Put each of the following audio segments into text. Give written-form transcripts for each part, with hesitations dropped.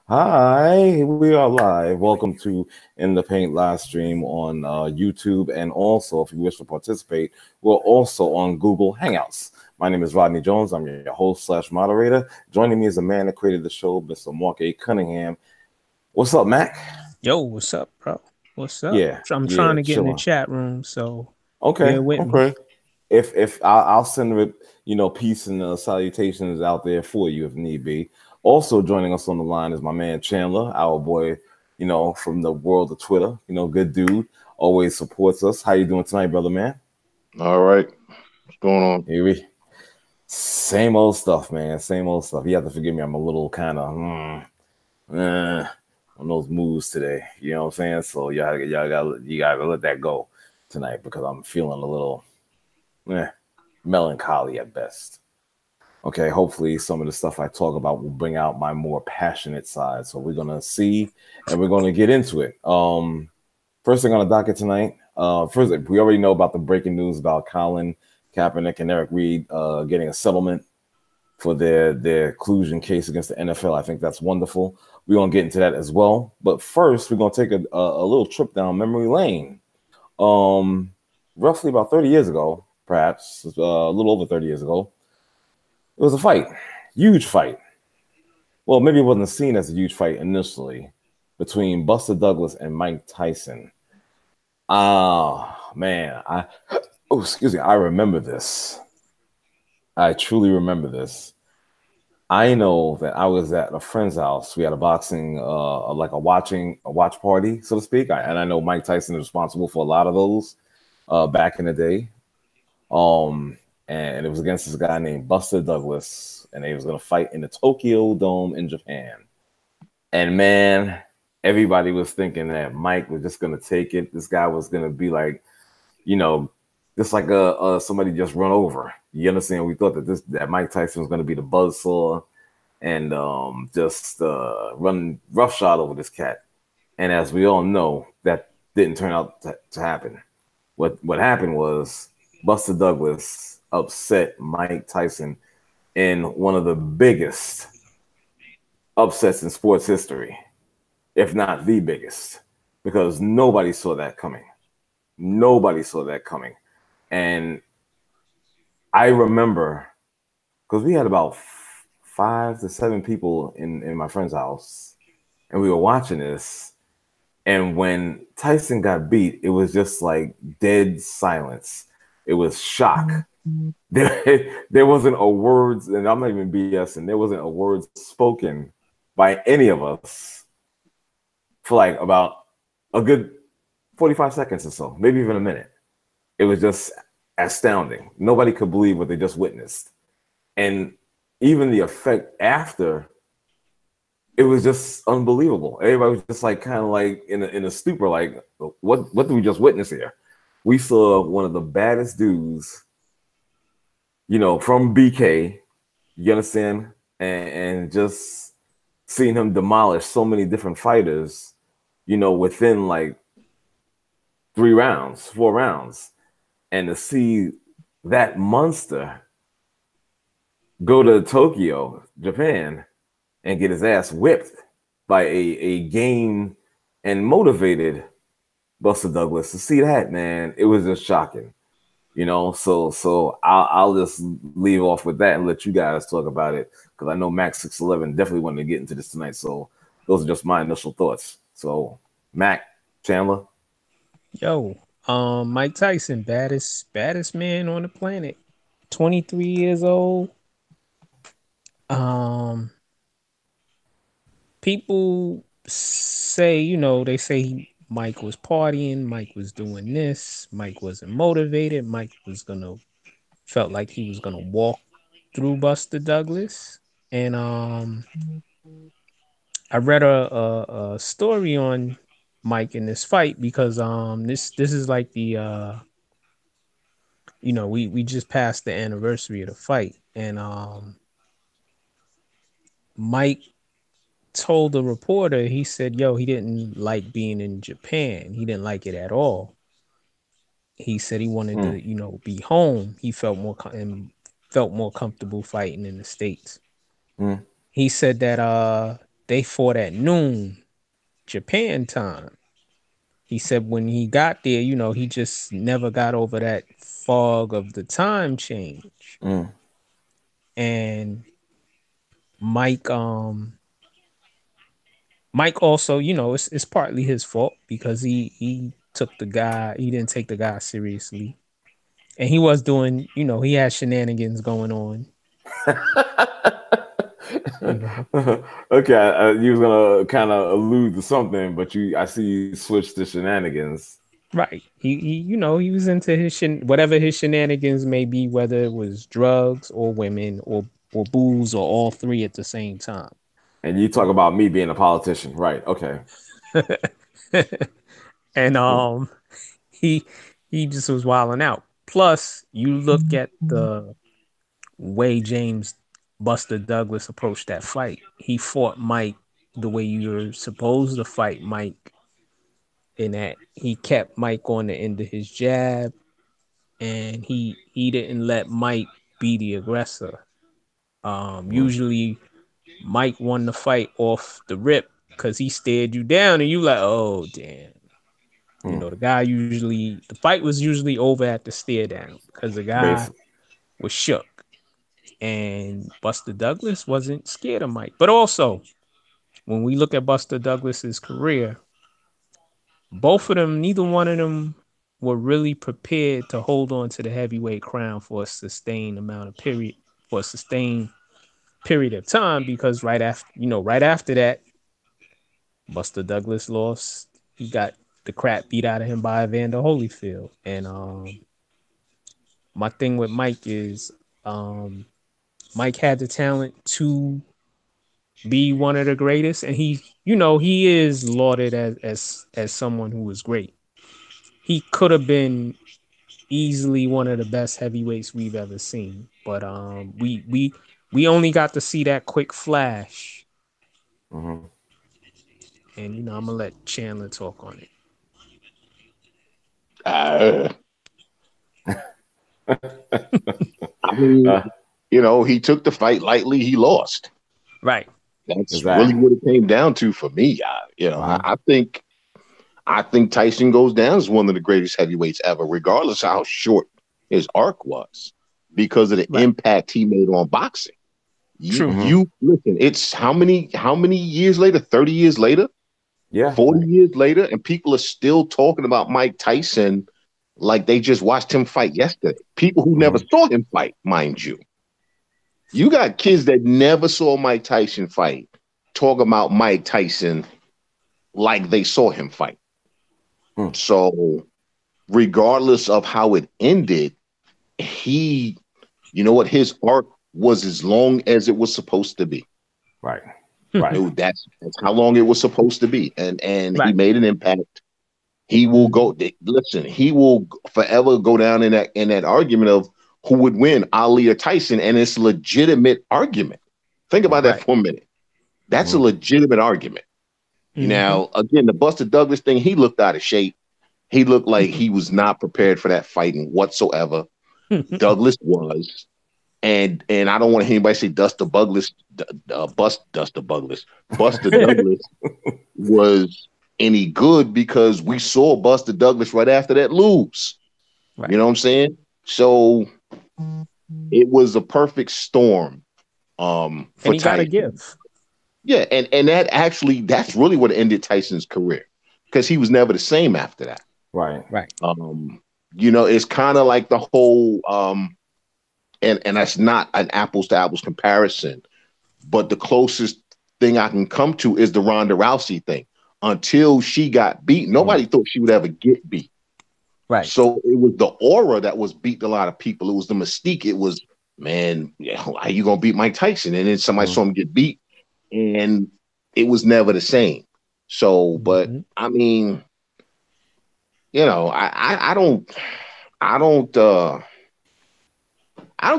Hi, we are live. Welcome to In the Paint live stream on YouTube, and also, if you wish to participate, we're also on Google Hangouts. My name is Rodney Jones. I'm your host/moderator. Joining me is the man that created the show, Mr. Mark A. Cunningham. What's up, Mac? Yo, what's up, bro? What's up? Yeah, I'm trying yeah, to get in the chilling. chat room, so Okay, bear with me. okay. If I'll send it, peace and salutations out there for you if need be. Also joining us on the line is my man Chandler, our boy, from the world of Twitter. Good dude, always supports us. How you doing tonight, brother man? All right. What's going on? Here we same old stuff, man. Same old stuff. You have to forgive me. I'm a little kind of on those moves today. You know what I'm saying? So you gotta let that go tonight because I'm feeling a little eh, melancholy at best. Okay, hopefully some of the stuff I talk about will bring out my more passionate side. So we're gonna see and we're gonna get into it. First thing on the docket tonight. First, we already know about the breaking news about Colin Kaepernick and Eric Reid getting a settlement for their collusion case against the NFL. I think that's wonderful. We're gonna get into that as well. But first, we're gonna take a little trip down memory lane. Um, Roughly about 30 years ago, perhaps a little over 30 years ago, it was a fight, huge fight. Well, maybe it wasn't seen as a huge fight initially between Buster Douglas and Mike Tyson. Ah, man, excuse me, I remember this. I truly remember this. I know that I was at a friend's house. We had a boxing, like a watch party, so to speak. And I know Mike Tyson is responsible for a lot of those back in the day. Um, and it was against this guy named Buster Douglas, and they was gonna fight in the Tokyo Dome in Japan. And man, everybody was thinking that Mike was just gonna take it. This guy was gonna be like, you know, just like somebody just run over. You understand? We thought that Mike Tyson was gonna be the buzzsaw and just run roughshod over this cat. And as we all know, that didn't turn out to happen. What happened was Buster Douglas upset Mike Tyson in one of the biggest upsets in sports history, if not the biggest, because nobody saw that coming. Nobody saw that coming. And I remember because we had about 5 to 7 people in my friend's house, and we were watching this. And when Tyson got beat, it was just like dead silence. It was shock. There wasn't a word, and I'm not even BSing. There wasn't a word spoken by any of us for like about a good 45 seconds or so, maybe even a minute. It was just astounding. Nobody could believe what they just witnessed. And even the effect after, it was just unbelievable. Everybody was just like kind of like in a stupor, like, what did we just witness here? We saw one of the baddest dudes, from BK, you understand, and just seeing him demolish so many different fighters, within like 3 rounds, 4 rounds, and to see that monster go to Tokyo, Japan, and get his ass whipped by a game and motivated Buster Douglas. To see that, man, it was just shocking. So I'll just leave off with that and let you guys talk about it because I know Mac 611 definitely wanted to get into this tonight. So those are just my initial thoughts. So Mac, Chandler. Yo, Mike Tyson, baddest man on the planet. 23 years old. Um, People say, they say Mike was partying, Mike was doing this, Mike wasn't motivated, Mike was gonna felt like he was gonna walk through Buster Douglas. And I read a story on Mike in this fight because this is like the we just passed the anniversary of the fight, and Mike told the reporter, he said, yo, he didn't like being in Japan. He didn't like it at all. He said he wanted Mm, to, be home. He felt more comfortable fighting in the States. mm. he said that they fought at noon Japan time. He said when he got there, he just never got over that fog of the time change. And Mike Mike also, it's partly his fault because he didn't take the guy seriously. And he was doing, he had shenanigans going on. Okay, you was gonna kind of allude to something, but I see you switched to shenanigans. Right. He was into his whatever his shenanigans may be, whether it was drugs or women or booze or all three at the same time. And you talk about me being a politician, right? Okay. And he just was wilding out. Plus, you look at the way James Buster Douglas approached that fight. He fought Mike the way you're supposed to fight Mike, in that he kept Mike on the end of his jab, and he didn't let Mike be the aggressor. Usually Mike won the fight off the rip because he stared you down and you like, oh damn. The fight was usually over at the stare down because the guy was shook. And Buster Douglas wasn't scared of Mike. But also, when we look at Buster Douglas's career, both of them, neither one of them were really prepared to hold on to the heavyweight crown for a sustained period of time, because right after that, Buster Douglas lost. He got the crap beat out of him by Evander Holyfield. And my thing with Mike is Mike had the talent to be one of the greatest, and he is lauded as someone who was great. He could have been easily one of the best heavyweights we've ever seen, but we only got to see that quick flash. And I'm gonna let Chandler talk on it. I mean, he took the fight lightly. He lost. Right. That's really what it came down to for me. I think Tyson goes down as one of the greatest heavyweights ever, regardless of how short his arc was, because of the impact he made on boxing. You listen. It's how many years later? 30 years later. Yeah. 40 years later, and people are still talking about Mike Tyson like they just watched him fight yesterday. People who never saw him fight, mind you. You got kids that never saw Mike Tyson fight talk about Mike Tyson like they saw him fight. So regardless of how it ended, his arc was as long as it was supposed to be. Right. That's how long it was supposed to be. And he made an impact. He will go. Listen, he will forever go down in that argument of who would win, Ali or Tyson, and it's a legitimate argument. Think about that for a minute. That's a legitimate argument. Now, again, the Buster Douglas thing, he looked out of shape. He looked like he was not prepared for that fighting whatsoever. Douglas was. And I don't want to hear anybody say Buster Douglas was any good, because we saw Buster Douglas right after that lose. Right. You know what I'm saying? So it was a perfect storm. For and he got to give. Yeah, and that's really what ended Tyson's career, because he was never the same after that. Right. It's kind of like the whole and that's not an apples to apples comparison, but the closest thing I can come to is the Ronda Rousey thing. Until she got beat, nobody thought she would ever get beat. Right. So it was the aura that was beating a lot of people. It was the mystique. It was, man, how you gonna beat Mike Tyson? And then somebody saw him get beat, and it was never the same. So, but I mean, I don't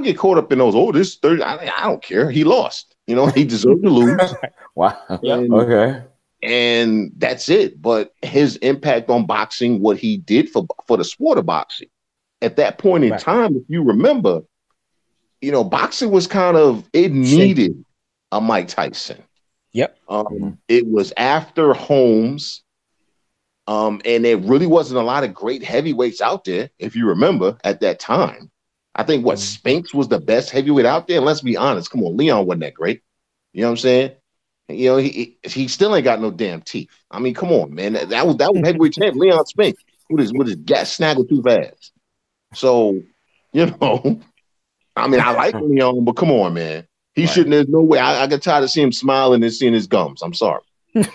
get caught up in those. This 30. I don't care. He lost. He deserved to lose. Wow. Okay. And that's it. But his impact on boxing, what he did for the sport of boxing, at that point in time, if you remember, boxing was kind of, it needed Mike Tyson. Yep. It was after Holmes. And there really wasn't a lot of great heavyweights out there, if you remember, at that time. I think Spinks was the best heavyweight out there. And let's be honest, come on, Leon wasn't that great. You know what I'm saying? You know, he still ain't got no damn teeth. I mean, come on, man. That was heavyweight champ Leon Spinks with his gas snaggle too fast. So, you know, I mean, I like Leon, but come on, man. He shouldn't. There's no way. I got tired of seeing him smiling and seeing his gums. I'm sorry.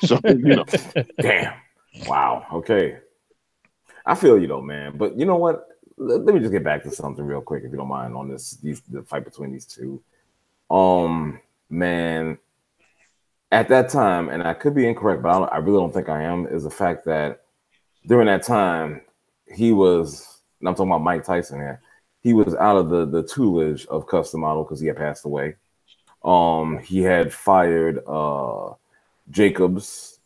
So, you know, damn. Wow. Okay. I feel you though, man. But you know what? Let me just get back to something real quick, if you don't mind, on the fight between these two. Man, at that time, and I could be incorrect, but I really don't think I am, is the fact that during that time, he was, and I'm talking about Mike Tyson here, he was out of the tutelage of Custom Model because he had passed away. He had fired Jacobs.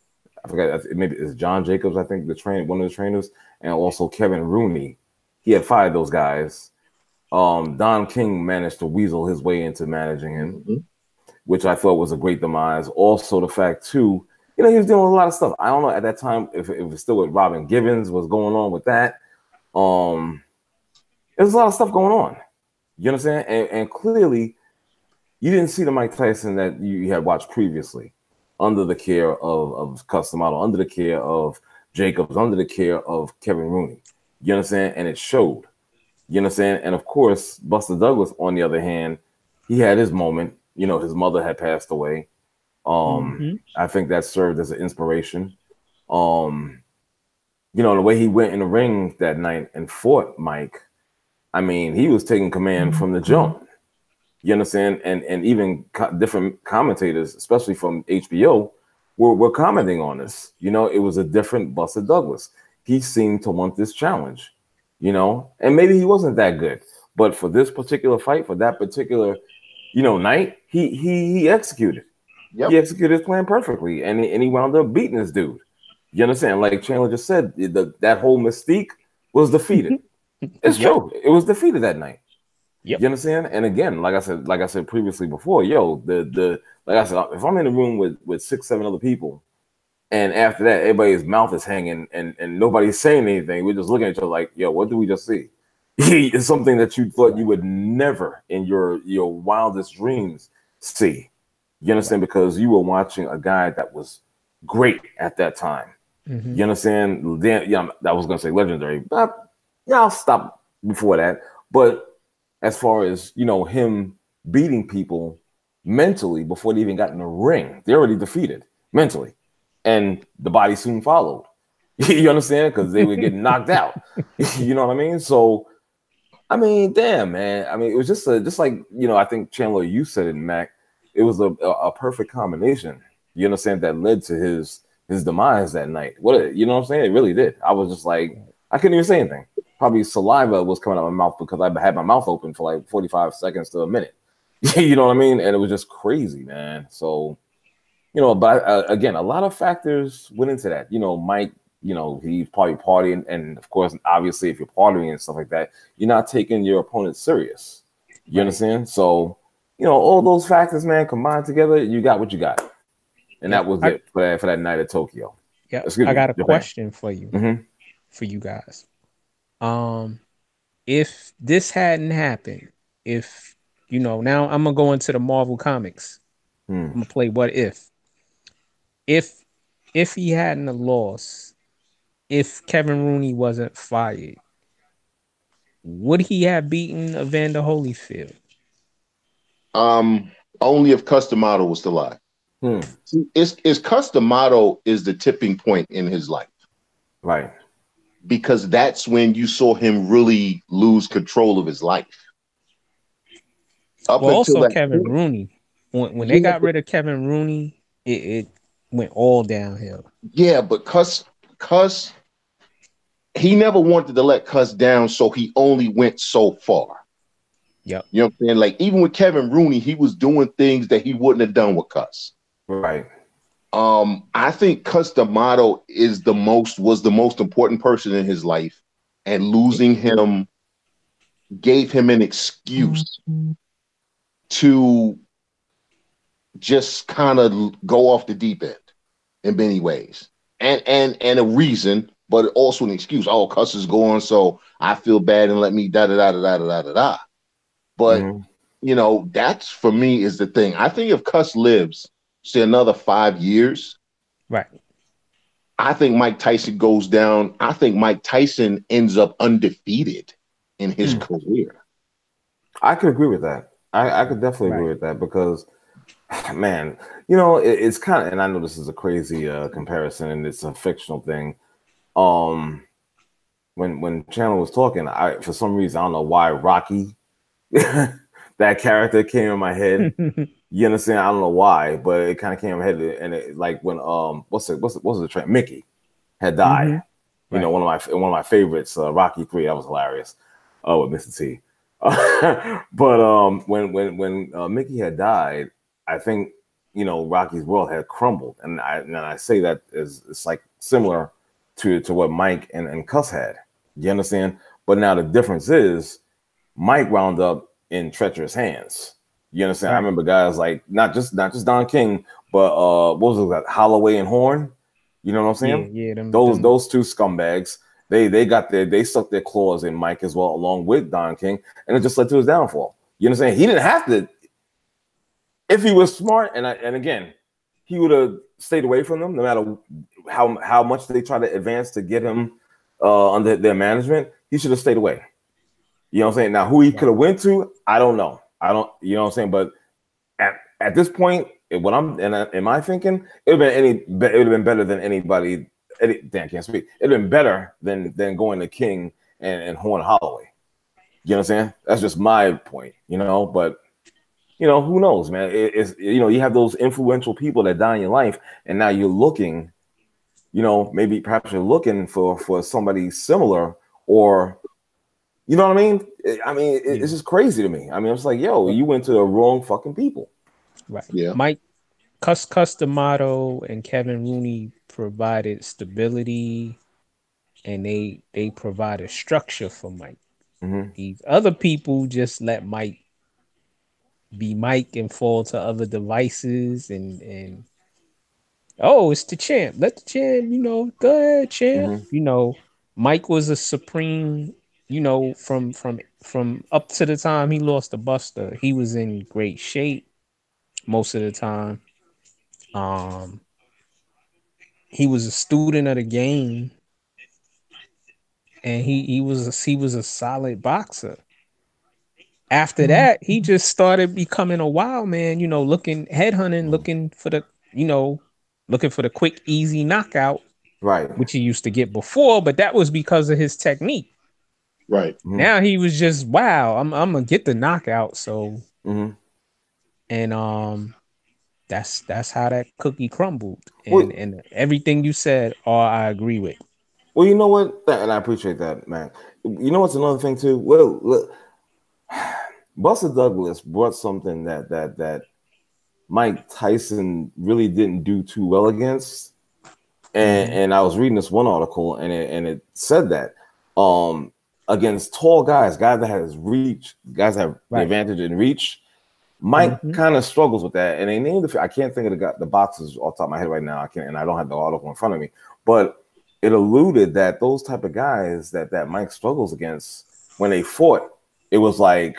I forgot, maybe it's John Jacobs, I think, one of the trainers, and also Kevin Rooney. He had fired those guys. Don King managed to weasel his way into managing him, which I thought was a great demise. Also, the fact, too, you know, he was doing a lot of stuff. I don't know at that time if it was still with Robin Givens was going on with that. There's a lot of stuff going on. You understand? And clearly, you didn't see the Mike Tyson that you had watched previously, under the care of Custom Model, under the care of Jacobs, under the care of Kevin Rooney. You understand? And it showed. You understand? And of course, Buster Douglas, on the other hand, he had his moment. You know, his mother had passed away. I think that served as an inspiration. You know, the way he went in the ring that night and fought Mike, I mean, he was taking command from the jump. You understand? And even different commentators, especially from HBO, were commenting on this. You know, it was a different Buster Douglas. He seemed to want this challenge, you know, and maybe he wasn't that good. But for this particular fight, for that particular, you know, night, he executed. Yep. He executed his plan perfectly, and he wound up beating this dude. You understand? Like Chandler just said, that whole mystique was defeated. It's true. It was defeated that night. Yep. You understand? And again, like I said previously before, like I said, if I'm in a room with 6, 7 other people, and after that, everybody's mouth is hanging and nobody's saying anything, we're just looking at each other like, yo, what did we just see? It's something that you thought you would never in your wildest dreams see. You understand? Because you were watching a guy that was great at that time. You understand? Then, yeah, I was gonna say legendary, but yeah, I'll stop before that. But as far as, you know, him beating people mentally before they even got in the ring, they're already defeated mentally, and the body soon followed. You understand? Because they were getting knocked out. You know what I mean? So, I mean, damn, man. I mean, it was just like, you know, I think Chandler, you said it, Mac. It was a perfect combination. You understand? That led to his demise that night. You know what I'm saying? It really did. I was just like, I couldn't even say anything. Probably saliva was coming out of my mouth because I had my mouth open for like 45 seconds to a minute. You know what I mean? And it was just crazy, man. So, you know, but again, a lot of factors went into that. You know, Mike, you know, he's probably partying. And of course, obviously, if you're partying and stuff like that, you're not taking your opponent serious. You understand? So, you know, all those factors, man, combined together, you got what you got. And that was it for that night at Tokyo. Yeah, I got a question for you, for you guys. If this hadn't happened, if, you know, now I'm gonna go into the Marvel comics. I'm gonna play what if he hadn't have lost, if Kevin Rooney wasn't fired, would he have beaten Evander Holyfield? Only if Custom Model was still alive. See, it's Custom Model is the tipping point in his life, right? Because that's when you saw him really lose control of his life. Also, Kevin Rooney. When they got rid of Kevin Rooney, it went all downhill. Yeah, but Cuss, he never wanted to let Cuss down, so he only went so far. Yep. You know what I'm saying? Like, even with Kevin Rooney, he was doing things that he wouldn't have done with Cuss. Right. I think Cuss D'Amato was the most important person in his life, and losing him gave him an excuse to just kind of go off the deep end in many ways, and a reason, but also an excuse. Oh, Cuss is gone, so I feel bad and let me da da da da da da da da. But you know, that's for me is the thing. I think if Cuss lives, say another 5 years, right. I think Mike Tyson goes down. I think Mike Tyson ends up undefeated in his career. I could agree with that. I could definitely agree with that because, man, you know, it's kind of, and I know this is a crazy comparison and it's a fictional thing. When Chandler was talking, for some reason, I don't know why Rocky, that character came in my head. You understand? I don't know why, but it kind of came in my head, and it like when what's the train? Mickey had died. You know, one of my favorites, Rocky 3. That was hilarious. With Mr. T. But when Mickey had died, I think, you know, Rocky's world had crumbled, and I say that it's like similar to what Mike and Cuss had. You understand? But now the difference is Mike wound up in treacherous hands. You understand? I remember guys like not just Don King, but what was it, Holloway and Horn? You know what I'm saying? Yeah, those two scumbags. They stuck their claws in Mike as well, along with Don King, and it just led to his downfall. You understand? He didn't have to. If he was smart, and again, he would have stayed away from them, no matter how much they try to advance to get him under their management. He should have stayed away. You know what I'm saying? Now, who he could have went to, I don't know. You know what I'm saying? But at this point, what I'm in my thinking, it would have been better than anybody. Dan can't speak. It'd have been better than going to King and Horn Holloway. You know what I'm saying? That's just my point. You know, but you know, who knows, man? It's you know, you have those influential people that die in your life, and now you're looking. You know, maybe perhaps you're looking for somebody similar, or you know what I mean? It's just crazy to me. I mean, it's like, yo, you went to the wrong fucking people. Right. Yeah. Mike Customato and Kevin Rooney provided stability, and they provided structure for Mike. These other people just let Mike be Mike and fall to other devices and oh, it's the champ. Let the champ, you know, go ahead, champ. You know, Mike was a supreme, you know, from up to the time he lost to Buster, he was in great shape most of the time. He was a student of the game, and he was a solid boxer. After that, he just started becoming a wild man, you know, looking headhunting, looking for the quick, easy knockout, right? Which he used to get before, but that was because of his technique. Right. Now he was just wow. I'm gonna get the knockout. So, and that's how that cookie crumbled. And everything you said, I agree with. Well, you know what, and I appreciate that, man. You know what's another thing too? Well, look, Buster Douglas brought something that Mike Tyson really didn't do too well against. And I was reading this one article, and it said that against tall guys that has reach, guys that have the advantage in reach, Mike kind of struggles with that. And they named I can't think of the boxes off the top of my head right now. I can't, and I don't have the article in front of me, but it alluded that those type of guys that Mike struggles against, when they fought, it was like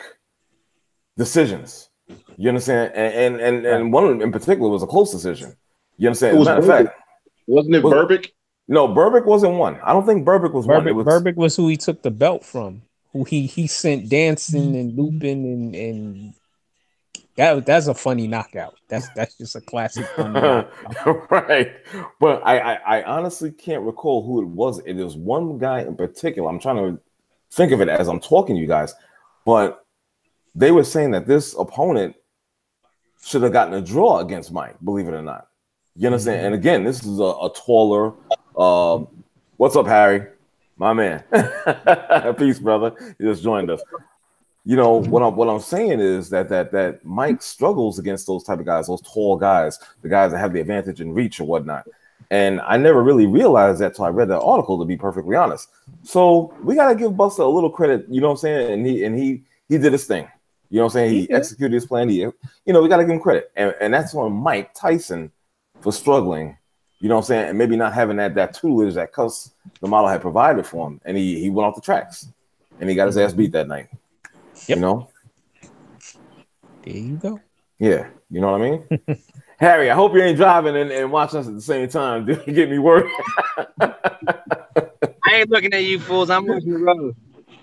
decisions. You understand? And one in particular was a close decision. You understand? As a matter of fact, wasn't it Berbick? No, Berbick wasn't one. I don't think Berbick was one. Berbick was who he took the belt from. Who he sent dancing and looping and that's a funny knockout. That's just a classic funny knockout. Right. But I honestly can't recall who it was. It was one guy in particular. I'm trying to think of it as I'm talking to you guys, but they were saying that this opponent should have gotten a draw against Mike, believe it or not. You understand? And again, this is a taller. What's up, Harry? My man. Peace, brother. You just joined us. You know what I'm saying is that Mike struggles against those type of guys, those tall guys, the guys that have the advantage in reach or whatnot. And I never really realized that till I read that article, to be perfectly honest. So we gotta give Buster a little credit. You know what I'm saying? And he did his thing. You know what I'm saying? He executed his plan. We got to give him credit. And that's on Mike Tyson for struggling, you know what I'm saying? And maybe not having that tutelage that Cus the model had provided for him. And he went off the tracks. And he got his ass beat that night. Yep. You know? There you go. Yeah. You know what I mean? Harry, I hope you ain't driving and watching us at the same time. Dude, you get me worried. I ain't looking at you fools. I'm watching the road.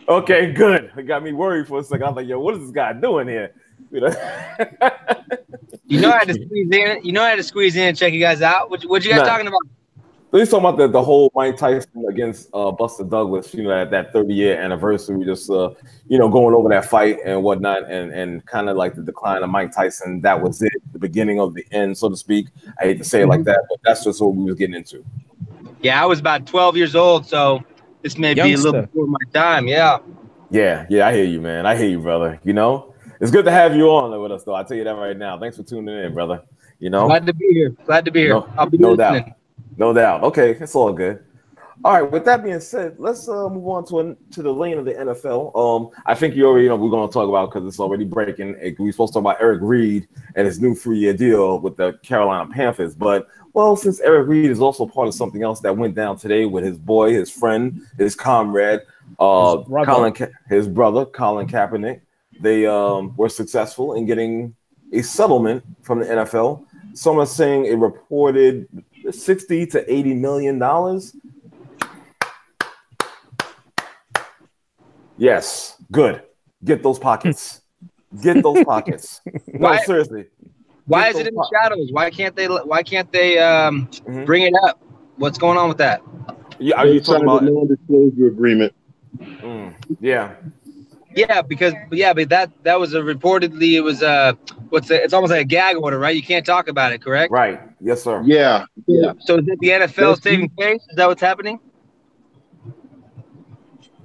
Okay, good. It got me worried for a second. I was like, yo, what is this guy doing here? You know I had to squeeze in. You know I had to squeeze in and check you guys out. What you guys talking about? He's talking about the whole Mike Tyson against Buster Douglas, that 30-year anniversary, just going over that fight and whatnot, and kind of like the decline of Mike Tyson. That was it, the beginning of the end, so to speak. I hate to say it like that, but that's just what we was getting into. Yeah, I was about 12 years old, so this may be a little before my time. Yeah, I hear you, man. I hear you, brother. It's good to have you on with us, though. I'll tell you that right now. Thanks for tuning in, brother. Glad to be here. I'll be no listening. doubt. No doubt. Okay, it's all good. All right. With that being said, let's move on to the lane of the NFL. I think you already know we're going to talk about because it's already breaking. We're supposed to talk about Eric Reid and his new 3-year deal with the Carolina Panthers. But since Eric Reid is also part of something else that went down today with his boy, his friend, his comrade, his brother, Colin Kaepernick, they were successful in getting a settlement from the NFL. Some are saying it reported $60 to $80 million. Yes, good. Get those pockets. Get those pockets. No, seriously. Why is it in the shadows? Why can't they bring it up? What's going on with that? Yeah, are you talking about non-disclosure agreement? Yeah. Yeah, but that was reportedly it was it's almost like a gag order, right? You can't talk about it, correct? Right. Yes, sir. Yeah. So is it the NFL saving face? Is that what's happening?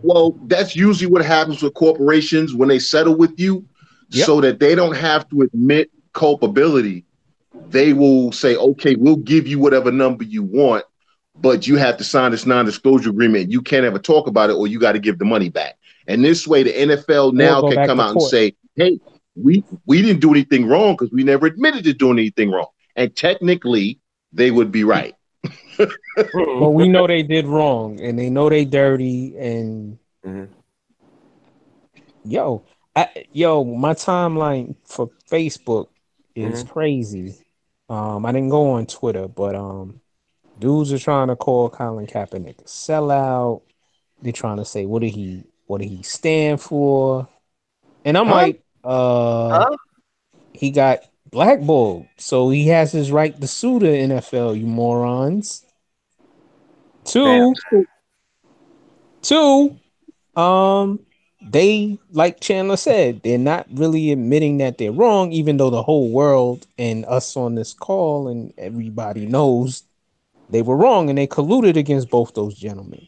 Well, that's usually what happens with corporations when they settle with you, so that they don't have to admit culpability. They will say, okay, we'll give you whatever number you want, but you have to sign this non-disclosure agreement. You can't ever talk about it, or you got to give the money back. And this way, the NFL now can come out and say, hey, we didn't do anything wrong because we never admitted to doing anything wrong. And technically, they would be right. Well, we know they did wrong, and they know they dirty. And my timeline for Facebook is crazy. I didn't go on Twitter, but dudes are trying to call Colin Kaepernick a sellout. They're trying to say what did he stand for? And I'm like, he got blackballed, so he has his right to sue the NFL, you morons. Two, they, like Chandler said, they're not really admitting that they're wrong, even though the whole world and us on this call and everybody knows they were wrong and they colluded against both those gentlemen.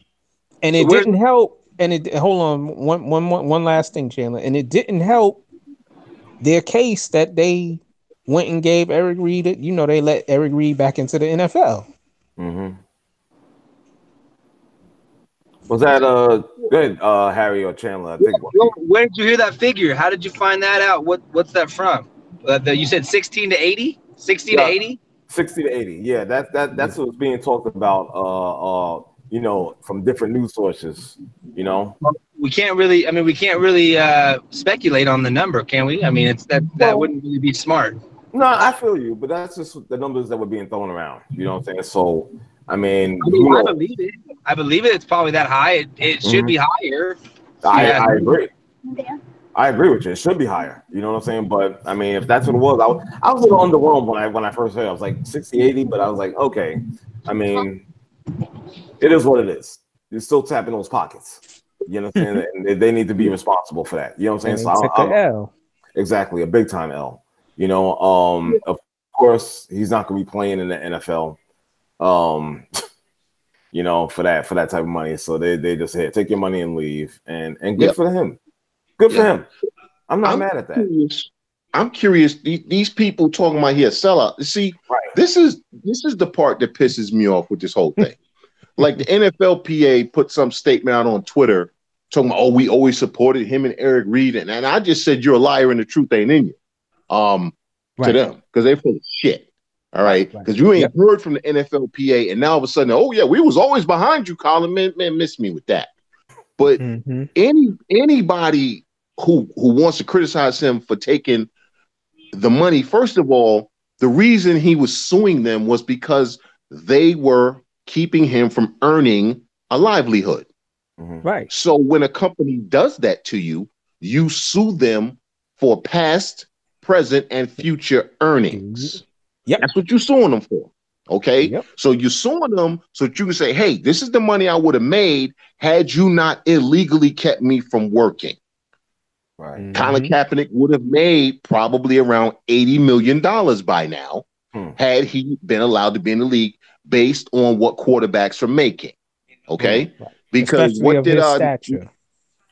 And it didn't help. And hold on, one last thing, Chandler. And it didn't help their case that they went and gave Eric Reid. They let Eric Reid back into the NFL. Was that good, Harry or Chandler? I think. Where did you hear that figure? How did you find that out? What's that from? You said 16 to 80, 60 to 80, 60 to 80. Yeah, that's what's being talked about. From different news sources. We can't really speculate on the number, can we? I mean, that wouldn't really be smart. No, I feel you, but that's just the numbers that were being thrown around. You know what I'm saying? So, I believe it. I believe it. It's probably that high. It should be higher. I agree. I agree with you. It should be higher. You know what I'm saying? But I mean, if that's what it was, I was a little underwhelmed when I first heard it. I was like 60, 80, but I was like, okay. I mean, it is what it is. You're still tapping those pockets. You know what I'm saying? And they need to be responsible for that. You know what I'm saying? So L. Exactly, a big time L. Of course, he's not going to be playing in the NFL. For that type of money. So they just take your money and leave. And good for him. Good for him. I'm not mad at that. I'm curious. These people talking about here sellout. See, this is the part that pisses me off with this whole thing. Like the NFLPA put some statement out on Twitter talking about, we always supported him and Eric Reid, and I just said you're a liar and the truth ain't in you. To them, because they're full of shit. All right, because you ain't heard from the NFLPA, and now all of a sudden, oh yeah, we was always behind you, Colin. Man, miss me with that. But anybody who wants to criticize him for taking the money, first of all, the reason he was suing them was because they were keeping him from earning a livelihood. Right. So when a company does that to you, you sue them for past, present, and future earnings. That's what you're suing them for. Okay. So you're suing them so that you can say, hey, this is the money I would have made had you not illegally kept me from working. Right. Colin Kaepernick would have made probably around $80 million by now had he been allowed to be in the league based on what quarterbacks are making. Okay. Because especially what did stature?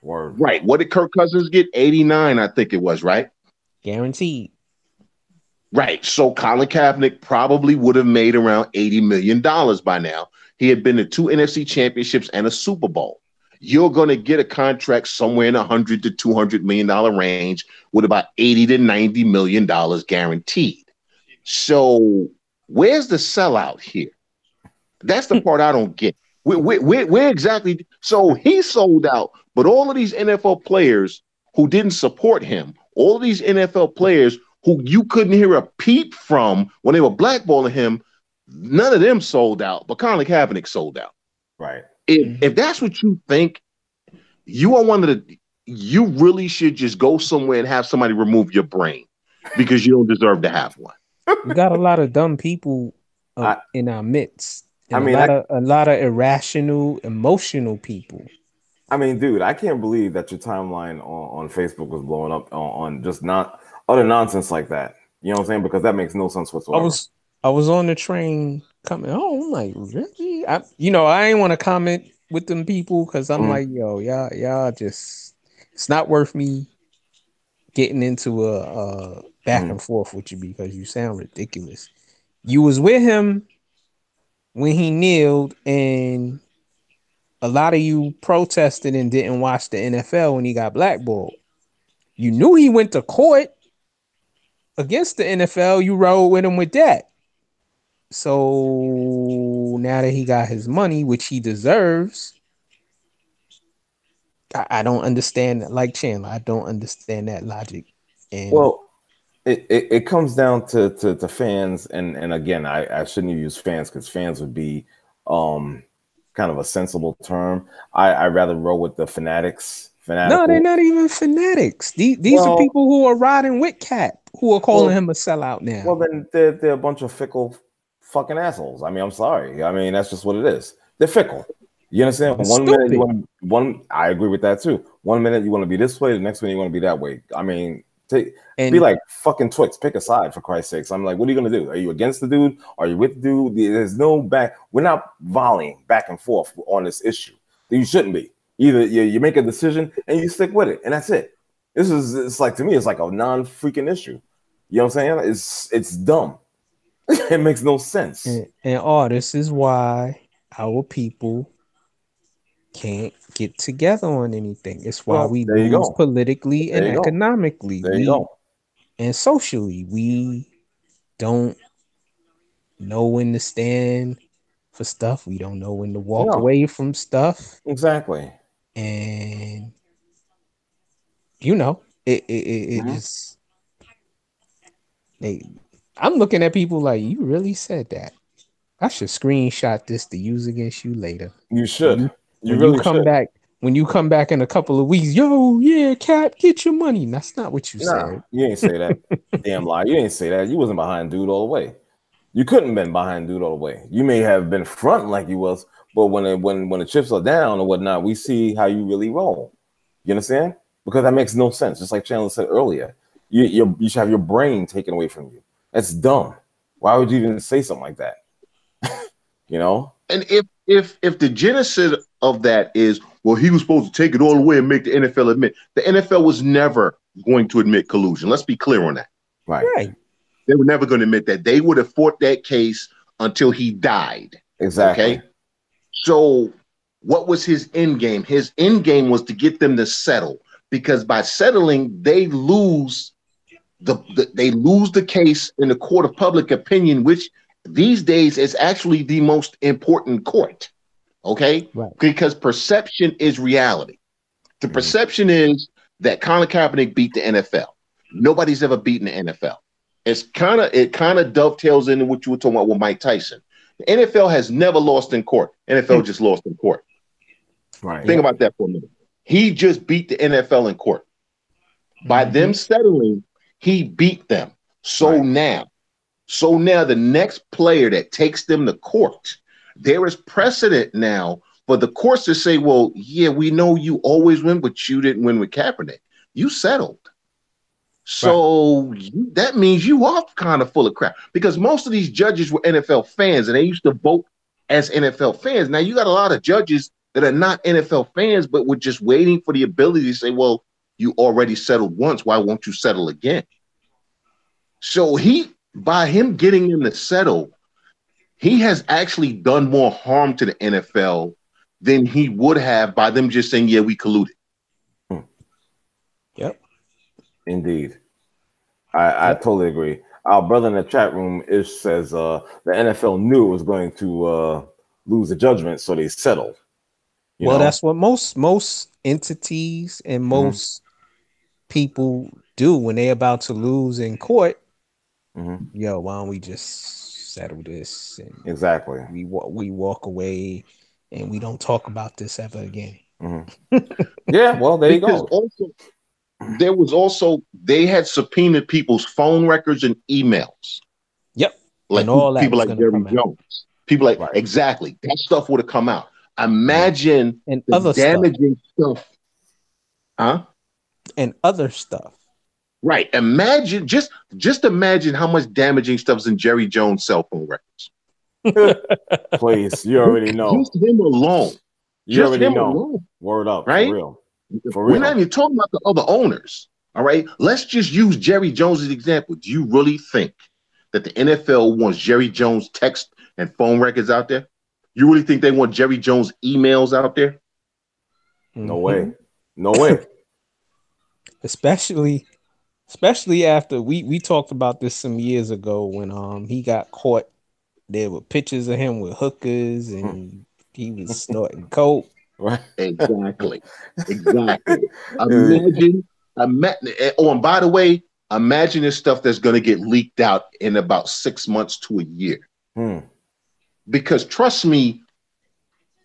Right. What did Kirk Cousins get? 89, I think it was, right? Guaranteed. Right. So Colin Kaepernick probably would have made around $80 million by now. He had been to 2 NFC championships and a Super Bowl. You're going to get a contract somewhere in $100 to $200 million range with about $80 to $90 million guaranteed. So where's the sellout here? That's the part I don't get. Where exactly? So he sold out, but all of these NFL players who didn't support him, all of these NFL players who you couldn't hear a peep from when they were blackballing him, none of them sold out, but Colin Kaepernick sold out. Right. If that's what you think, you are one of the, you really should just go somewhere and have somebody remove your brain because you don't deserve to have one. We got a lot of dumb people in our midst. And a lot of irrational, emotional people. I mean, dude, I can't believe that your timeline on Facebook was blowing up on just not other nonsense like that. You know what I'm saying? Because that makes no sense whatsoever. I was on the train coming home. I'm like, really? I ain't want to comment with them people because I'm like, yo, y'all just, it's not worth me getting into a back and forth with you because you sound ridiculous. You was with him when he kneeled, and a lot of you protested and didn't watch the NFL when he got blackballed. You knew he went to court against the NFL. You rode with him with that. So now that he got his money, which he deserves, I don't understand that. Like Chandler, I don't understand that logic. And well, it comes down to fans, and again, I shouldn't use fans because fans would be kind of a sensible term. I rather roll with the fanatics. No, they're not even fanatics. These are people who are riding with Cap, who are calling him a sellout now. Well, then they're a bunch of fickle fucking assholes. I mean, I'm sorry. I mean, that's just what it is. They're fickle. You understand? Minute you want I agree with that too. 1 minute you want to be this way, the next minute you want to be that way. I mean, be like fucking Twix. Pick a side for Christ's sakes. I'm like, what are you gonna do? Are you against the dude? Are you with the dude? There's no back. We're not volleying back and forth on this issue. You shouldn't be. Either you make a decision and you stick with it, and that's it. It's like, to me, it's like a non-freaking issue. You know what I'm saying? It's dumb. It makes no sense. And this is why our people can't get together on anything. It's why we lose politically and economically. And socially. We don't know when to stand for stuff. We don't know when to walk away from stuff. Exactly. And it just I'm looking at people like, you really said that. I should screenshot this to use against you later. You should. When you come back in a couple of weeks, yo, yeah, Cap, get your money. That's not what you said. You ain't say that. Damn lie. You ain't say that. You wasn't behind dude all the way. You couldn't have been behind dude all the way. You may have been fronting like you was, but when the chips are down or whatnot, we see how you really roll. You understand? Because that makes no sense. Just like Chandler said earlier, you should have your brain taken away from you. That's dumb. Why would you even say something like that? And if the genesis of that is, well, he was supposed to take it all the way and make the NFL admit, the NFL was never going to admit collusion. Let's be clear on that. Right. They were never going to admit that. They would have fought that case until he died. Exactly. Okay. So What was his end game? His end game was to get them to settle, because by settling, they lose the case in the court of public opinion, which these days is actually the most important court. Okay, right. Because perception is reality. The perception is that Colin Kaepernick beat the NFL. Nobody's ever beaten the NFL. It kind of dovetails into what you were talking about with Mike Tyson. The NFL has never lost in court. NFL just lost in court. Right. Think about that for a minute. He just beat the NFL in court. By them settling, he beat them. So now the next player that takes them to court, there is precedent now for the courts to say, well, yeah, we know you always win, but you didn't win with Kaepernick. You settled. So that means you are kind of full of crap, because most of these judges were NFL fans and they used to vote as NFL fans. Now you got a lot of judges that are not NFL fans, but were just waiting for the ability to say, well, you already settled once. Why won't you settle again? So by him getting him to settle, he has actually done more harm to the NFL than he would have by them just saying, yeah, we colluded. Yep. Indeed. I totally agree. Our brother in the chat room says the NFL knew it was going to lose the judgment, so they settled. Well, that's what most entities and most people do when they're about to lose in court. Yo, why don't we just settle this? And exactly. We walk away and we don't talk about this ever again. Yeah, well, there you go. They had subpoenaed people's phone records and emails. Yep. Like and all that people like Jerry Jones. People like exactly that stuff would have come out. Imagine and the other damaging stuff. Huh? And other stuff. Right. Imagine just imagine how much damaging stuff is in Jerry Jones' cell phone records. Please, you already know. Just him alone. You already know. Word up, right? For real. We're not even talking about the other owners. All right. Let's just use Jerry Jones as an example. Do you really think that the NFL wants Jerry Jones text and phone records out there? You really think they want Jerry Jones emails out there? No way. No way. Especially after we talked about this some years ago when he got caught. There were pictures of him with hookers and he was snorting coke. Right. Exactly. Imagine. Oh, and by the way, imagine this stuff that's going to get leaked out in about 6 months to a year. Because trust me,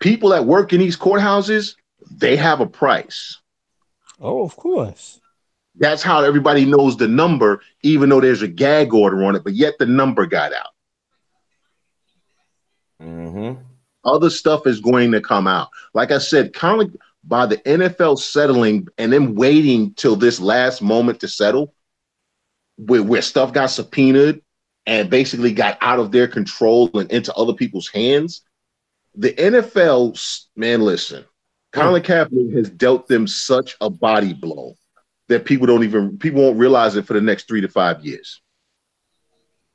people that work in these courthouses, they have a price. Oh, of course. That's how everybody knows the number, even though there's a gag order on it, but yet the number got out. Other stuff is going to come out. Like I said, kind of by the NFL settling and them waiting till this last moment to settle, where stuff got subpoenaed and basically got out of their control and into other people's hands, the NFL, man, listen, Colin Kaepernick has dealt them such a body blow that people won't realize it for the next 3 to 5 years.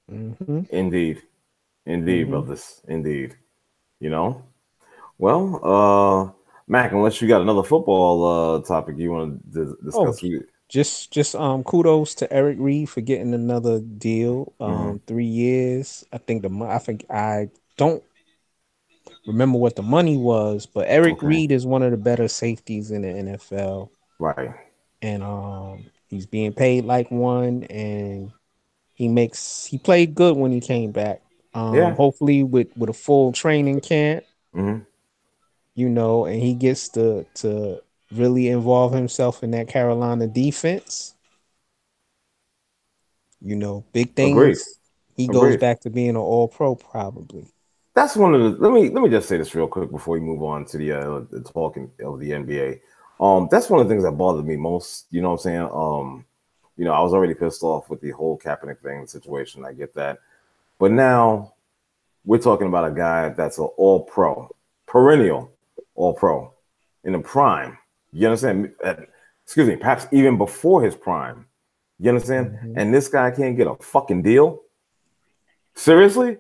Indeed, brothers. Indeed. You know, well, Mac, unless you got another football topic you want to discuss. Just kudos to Eric Reid for getting another deal. 3 years. I don't remember what the money was, but Eric Reid is one of the better safeties in the NFL. Right. And he's being paid like one, and he played good when he came back. Hopefully with a full training camp, you know, and he gets to really involve himself in that Carolina defense. You know, big things. Agreed. He goes back to being an all-pro probably. That's one of the. Let me just say this real quick before we move on to the talking of the NBA. That's one of the things that bothered me most. You know what I'm saying? You know, I was already pissed off with the whole Kaepernick thing situation. I get that. But now we're talking about a guy that's an all-pro, perennial all-pro in the prime. You understand? Excuse me, perhaps even before his prime. You understand? And this guy can't get a fucking deal? Seriously?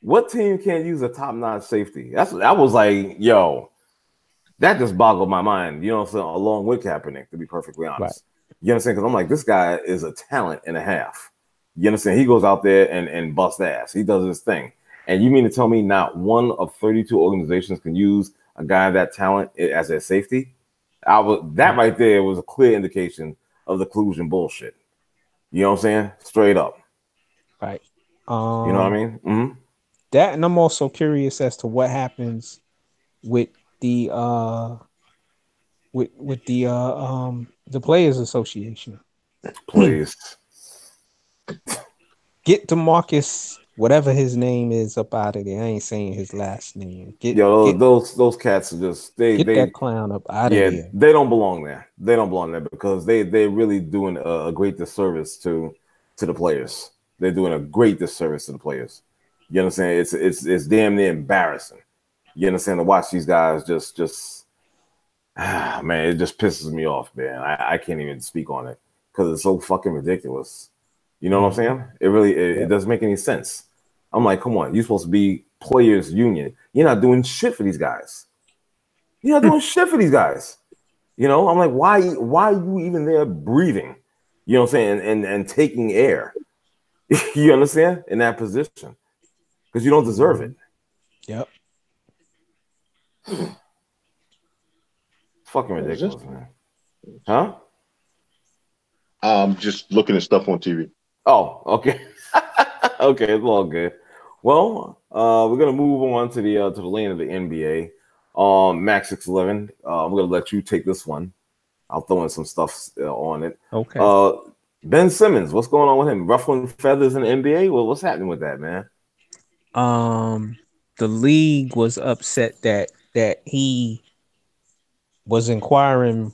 What team can't use a top-notch safety? I was like, yo, that just boggled my mind. You know what I'm saying? Along with Kaepernick, to be perfectly honest. Right. You understand? Because I'm like, this guy is a talent and a half. You understand? He goes out there and busts ass. He does his thing. And you mean to tell me not one of 32 organizations can use a guy of that talent as a safety? That right there was a clear indication of the collusion bullshit. You know what I'm saying? Straight up. Right. You know what I mean? Mm-hmm. That, and I'm also curious as to what happens with the the Players Association. Please. Get DeMarcus, whatever his name is, up out of there. I ain't saying his last name. Get those cats are just they that clown up out of there. They don't belong there. They don't belong there because they're really doing a great disservice to the players. They're doing a great disservice to the players. You understand? It's damn near embarrassing. You understand, to watch these guys just man, it just pisses me off, man. I can't even speak on it because it's so fucking ridiculous. You know what I'm saying? It really it doesn't make any sense. I'm like, come on, you're supposed to be players union. You're not doing shit for these guys. You're not doing shit for these guys. You know, I'm like, why are you even there breathing? You know what I'm saying? And taking air. You understand? In that position. Because you don't deserve it. Yep. Fucking ridiculous, man. Huh? I'm just looking at stuff on TV. Oh, okay. Okay, it's all good. Well, we're gonna move on to the lane of the NBA. Max 611. I'm gonna let you take this one. I'll throw in some stuff on it. Okay. Ben Simmons, what's going on with him? Ruffling feathers in the NBA? Well, what's happening with that, man? The league was upset that he was inquiring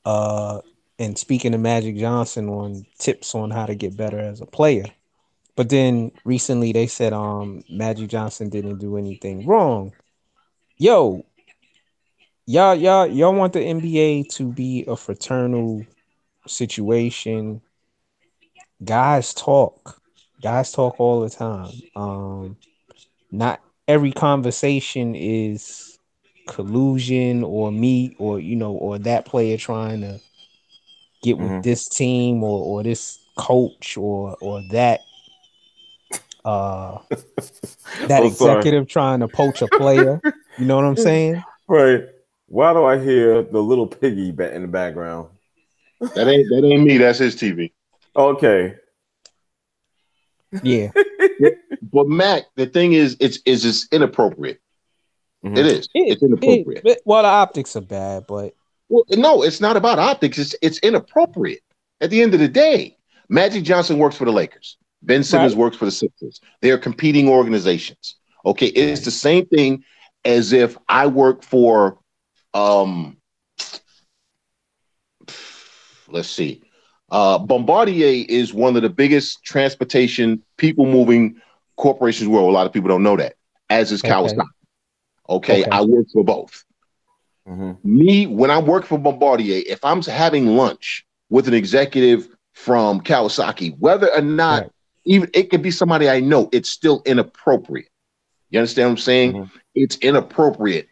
and speaking to Magic Johnson on tips on how to get better as a player. But then recently they said Magic Johnson didn't do anything wrong. Yo, y'all want the NBA to be a fraternal situation. Guys talk all the time. Not every conversation is collusion or me or or that player trying to get with this team or this coach or that executive trying to poach a player. You know what I'm saying? Right. Why do I hear the little piggy in the background? That ain't me. That's his TV. Okay. Yeah. But Mac, the thing is, it's just inappropriate. Mm-hmm. It is. It's inappropriate. Well, the optics are bad, but no, it's not about optics. It's inappropriate. At the end of the day, Magic Johnson works for the Lakers. Ben Simmons works for the Sixers. They are competing organizations. Okay, it's the same thing as if I work for, let's see, Bombardier is one of the biggest transportation people moving corporations in the world. A lot of people don't know that, as is Kawasaki. Okay, I work for both. Mm-hmm. Me, when I work for Bombardier, if I'm having lunch with an executive from Kawasaki, whether or not even it could be somebody I know, it's still inappropriate. You understand what I'm saying? Mm-hmm. It's inappropriate.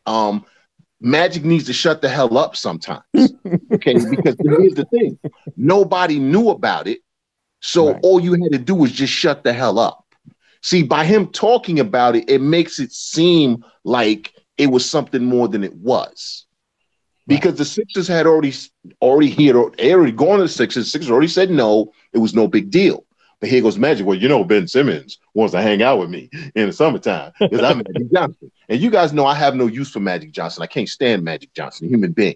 Magic needs to shut the hell up sometimes. Okay, because here's the thing. Nobody knew about it. So all you had to do was just shut the hell up. See, by him talking about it, it makes it seem like it was something more than it was. Because the Sixers had already gone to the Sixers. The Sixers already said no, it was no big deal. But here goes Magic. Well, Ben Simmons wants to hang out with me in the summertime because I'm Magic Johnson. And you guys know I have no use for Magic Johnson. I can't stand Magic Johnson, a human being.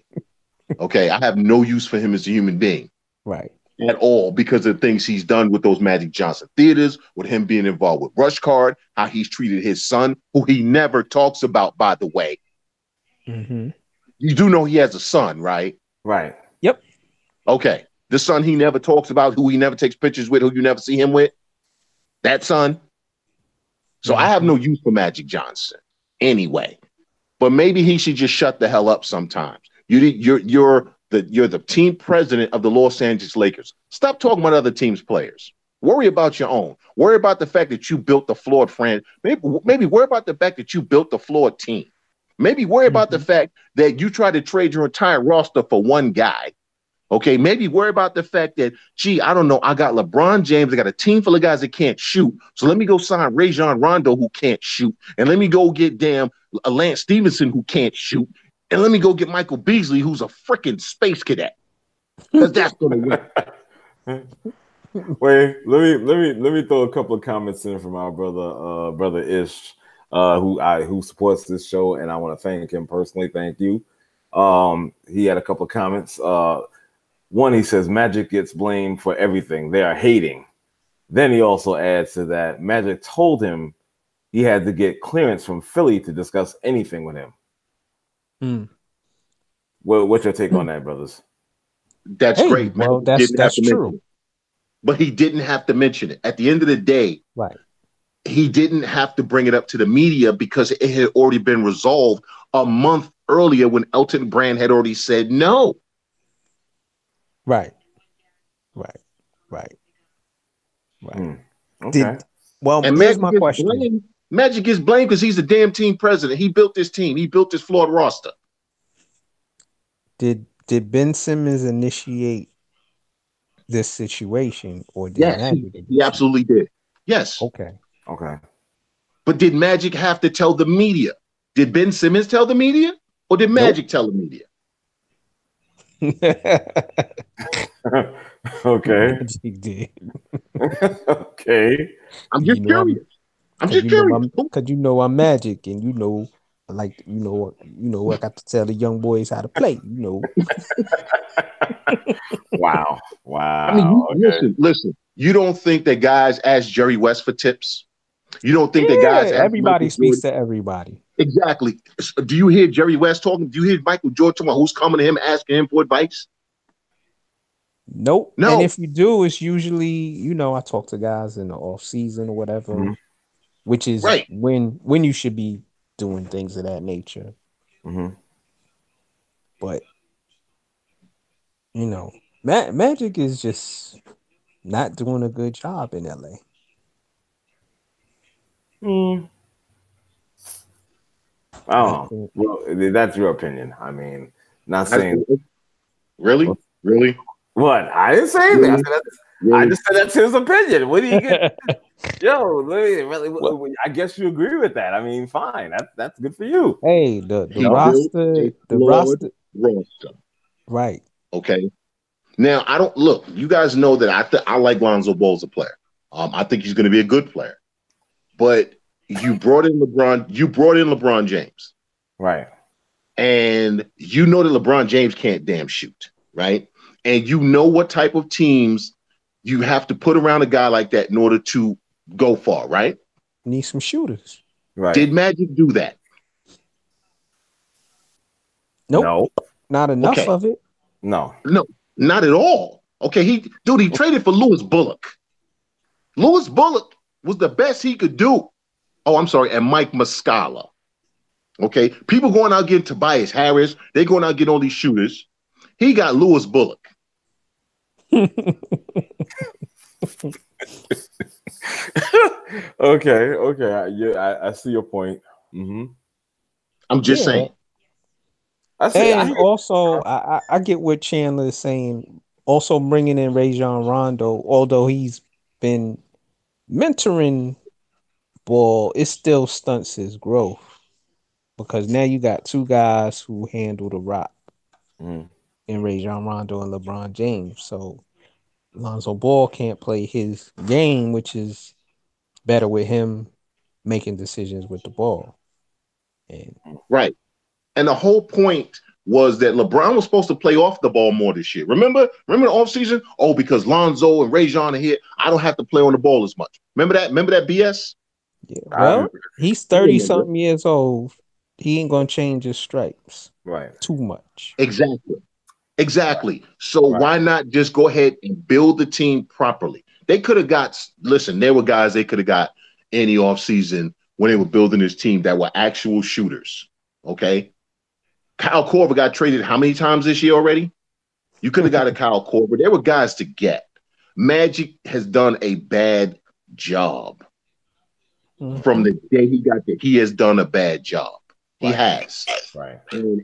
Okay, I have no use for him as a human being. Right. At all, because of the things he's done with those Magic Johnson theaters, with him being involved with Rush Card, how he's treated his son, who he never talks about, by the way. Mm-hmm. You do know he has a son, right? Right. Yep. Okay. The son he never talks about, who he never takes pictures with, who you never see him with. That son. So I have no use for Magic Johnson anyway. But maybe he should just shut the hell up sometimes. You're the team president of the Los Angeles Lakers. Stop talking about other teams' players. Worry about your own. Worry about the fact that you built the flawed franchise. Maybe worry about the fact that you built the flawed team. Maybe worry about the fact that you tried to trade your entire roster for one guy. Okay, maybe worry about the fact that, gee, I don't know, I got LeBron James, I got a team full of guys that can't shoot, so let me go sign Rajon Rondo who can't shoot, and let me go get Lance Stevenson who can't shoot, and let me go get Michael Beasley who's a freaking space cadet, because that's gonna win. Wait, let me throw a couple of comments in from our brother Ish, who supports this show, and I want to thank him personally. Thank you. He had a couple of comments. One, he says Magic gets blamed for everything. They are hating. Then he also adds to that Magic told him he had to get clearance from Philly to discuss anything with him. What's your take on that, brothers? That's great. Well, that's true. But he didn't have to mention it. At the end of the day, right? He didn't have to bring it up to the media because it had already been resolved a month earlier when Elton Brand had already said no. Right. Okay. And here's my question. Magic gets blamed because he's the damn team president. He built this team. He built this flawed roster. Did Ben Simmons initiate this situation, or did Magic? He absolutely did. Yes. Okay. But did Magic have to tell the media? Did Ben Simmons tell the media, or did Magic tell the media? Okay. He did. Okay. I'm just curious. I'm just curious because I'm Magic, and I got to tell the young boys how to play. Wow. I mean, listen. You don't think that guys ask Jerry West for tips? You don't think that guys ask everybody speaks to everybody? Exactly. Do you hear Jerry West talking? Do you hear Michael Jordan talking about who's coming to him asking him for advice? Nope. No. And if you do, it's usually, I talk to guys in the off season or whatever, which is when you should be doing things of that nature. But Magic is just not doing a good job in LA. I don't know. Well, that's your opinion. I mean, not saying. Really? What? I didn't say anything. I just said that's his opinion. What do you get? I guess you agree with that. I mean, fine. That's good for you. Hey, the roster. Right. Okay. Now, I don't look. You guys know that I like Lonzo Ball as a player. I think he's going to be a good player. But you brought in LeBron James. Right. And you know that LeBron James can't damn shoot, right? And you know what type of teams you have to put around a guy like that in order to go far, right? Need some shooters. Right. Did Magic do that? Nope. No. Not enough of it. No, not at all. Okay, he traded for Lewis Bullock. Lewis Bullock was the best he could do. Oh, I'm sorry, and Mike Muscala. Okay, people going out getting Tobias Harris. They going out getting all these shooters. He got Lewis Bullock. Okay. I see your point. I'm just saying. I get what Chandler is saying. Also bringing in Rajon Rondo, although he's been mentoring Ball, it still stunts his growth because now you got two guys who handle the rock in Rajon Rondo and LeBron James. So Lonzo Ball can't play his game, which is better with him making decisions with the ball. Right. And the whole point was that LeBron was supposed to play off the ball more this year. Remember the offseason? Oh, because Lonzo and Rajon are here, I don't have to play on the ball as much. Remember that BS? Yeah. Well, he's 30-something years old. He ain't going to change his stripes. Right. Too much. Exactly. So why not just go ahead and build the team properly? They could have there were guys they could have got in the offseason when they were building this team that were actual shooters. Okay. Kyle Korver got traded how many times this year already? You could have got a Kyle Korver. There were guys to get. Magic has done a bad job from the day he got there. He has done a bad job. He has. Right. And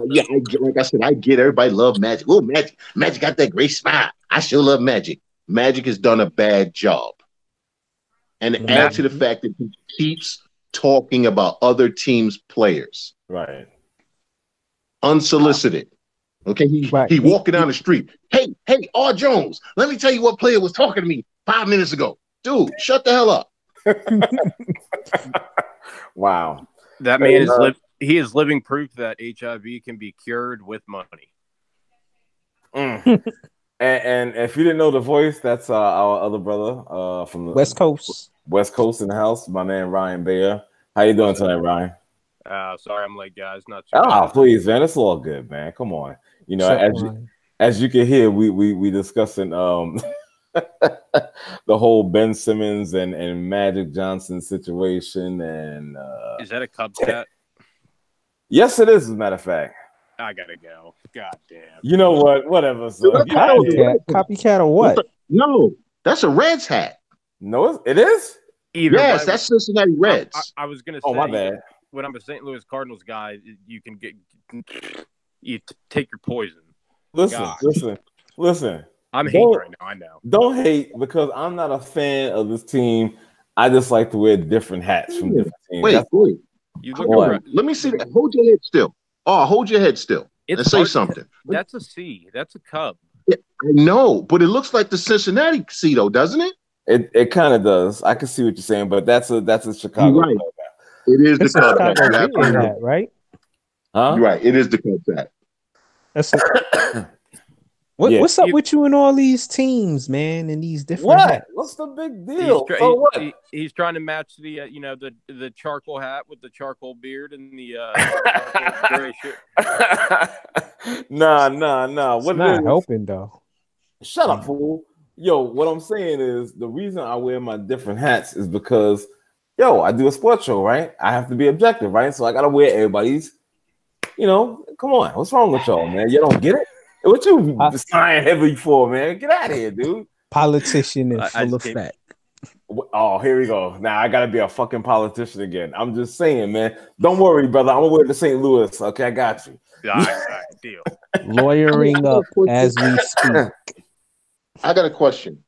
yeah, like I said, I get everybody love Magic. Oh, Magic got that great smile. I sure love Magic. Magic has done a bad job. And add to the fact that he keeps talking about other teams' players. Right. Unsolicited. Okay, he walking down the street. Hey, R. Jones, let me tell you what player was talking to me 5 minutes ago. Dude, shut the hell up. Wow. That man is living proof that HIV can be cured with money. And if you didn't know the voice, that's our other brother from the West Coast. West Coast in the house, my man Ryan Bayer. How you doing tonight, Ryan? Sorry, I'm late, guys. Not too bad. Please, man, it's all good, man. Come on. You know, as you can hear, we discussing the whole Ben Simmons and Magic Johnson situation. And is that a Cubs hat? Yes, it is. As a matter of fact, I gotta go. God damn. You know what? Whatever. So copycat or what? No, that's a Reds hat. No, it is. Yes, that's Cincinnati Reds. I was gonna say. Oh, my bad. When I'm a St. Louis Cardinals guy, you can take your poison. Listen. I'm hating right now. I know. Don't hate because I'm not a fan of this team. I just like to wear different hats from different teams. Wait. You look Let me see that. Hold your head still. Oh, hold your head still. And say something. That's a C. That's a Cub. Yeah, I know, but it looks like the Cincinnati C, though, doesn't it? It kind of does. I can see what you're saying, but that's a Chicago. Right. It is the Cubs hat, right? Huh? Right. It is the Cubs hat. That's what's up with you and all these teams, man, and these different hats? What's the big deal? He's trying to match the the charcoal hat with the charcoal beard and the gray shirt. Nah. It's not helping though. Shut up, fool. Yo, what I'm saying is the reason I wear my different hats is because I do a sports show, right? I have to be objective, right? So I gotta wear everybody's. Come on, what's wrong with y'all, man? You don't get it? What you signed heavily for, man? Get out of here, dude. Politician and full of fat. Oh, here we go. Now I gotta be a fucking politician again. I'm just saying, man. Don't worry, brother. I'm gonna wear the St. Louis. Okay, I got you. All right, deal. Lawyering up as we speak. I got a question.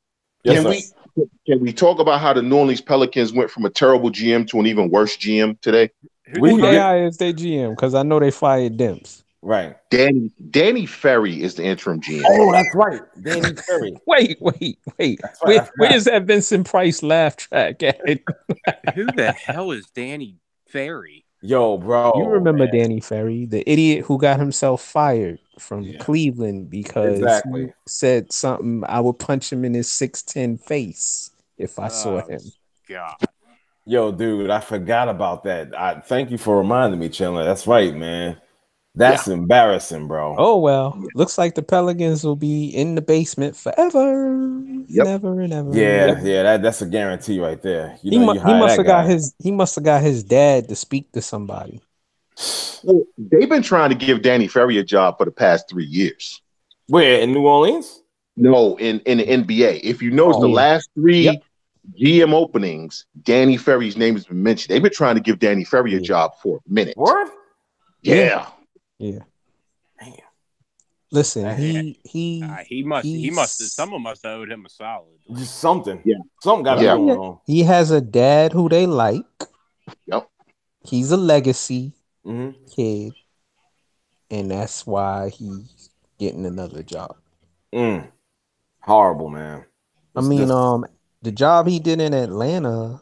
Can we talk about how the New Orleans Pelicans went from a terrible GM to an even worse GM today? Who is their GM? Because I know they fired Demps. Right. Danny Ferry is the interim GM. Oh, that's right. Danny Ferry. Wait. Where's that Vincent Price laugh track at? Who the hell is Danny Ferry? Yo, bro. You remember Danny Ferry, the idiot who got himself fired from Cleveland because he said something. I would punch him in his 6'10" face if I saw him. God. Yo, dude, I forgot about that. Thank you for reminding me, Chandler. That's right, man. That's embarrassing, bro. Oh, well. Looks like the Pelicans will be in the basement forever. Never and ever. Yeah, that's a guarantee right there. He must have got his dad to speak to somebody. Well, they've been trying to give Danny Ferry a job for the past 3 years. Where, in New Orleans? No, in the NBA. If you notice, the last 3 GM openings, Danny Ferry's name has been mentioned. They've been trying to give Danny Ferry a job for a minute. What? Yeah. Damn. Listen, he must someone must have owed him a solid. Just something. Yeah. Something got to be going on. He has a dad who they like. Yep. He's a legacy kid. And that's why he's getting another job. Horrible, man. The job he did in Atlanta,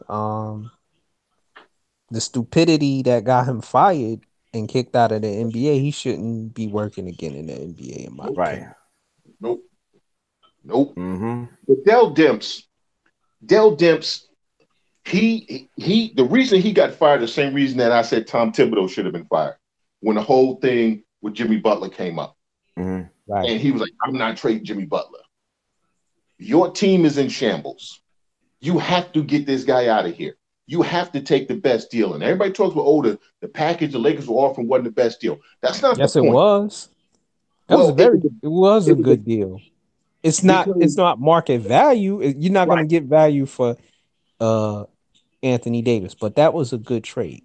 the stupidity that got him fired and kicked out of the NBA, he shouldn't be working again in the NBA, in my opinion. Nope. But Dell Demps, the reason he got fired, the same reason that I said Tom Thibodeau should have been fired when the whole thing with Jimmy Butler came up. Right. And he was like, I'm not trading Jimmy Butler. Your team is in shambles. You have to get this guy out of here. You have to take the best deal. And everybody talks about, the package the Lakers were offering wasn't the best deal. That's not the point. It was. It was a good deal. It's not market value. You're not going to get value for Anthony Davis, but that was a good trade.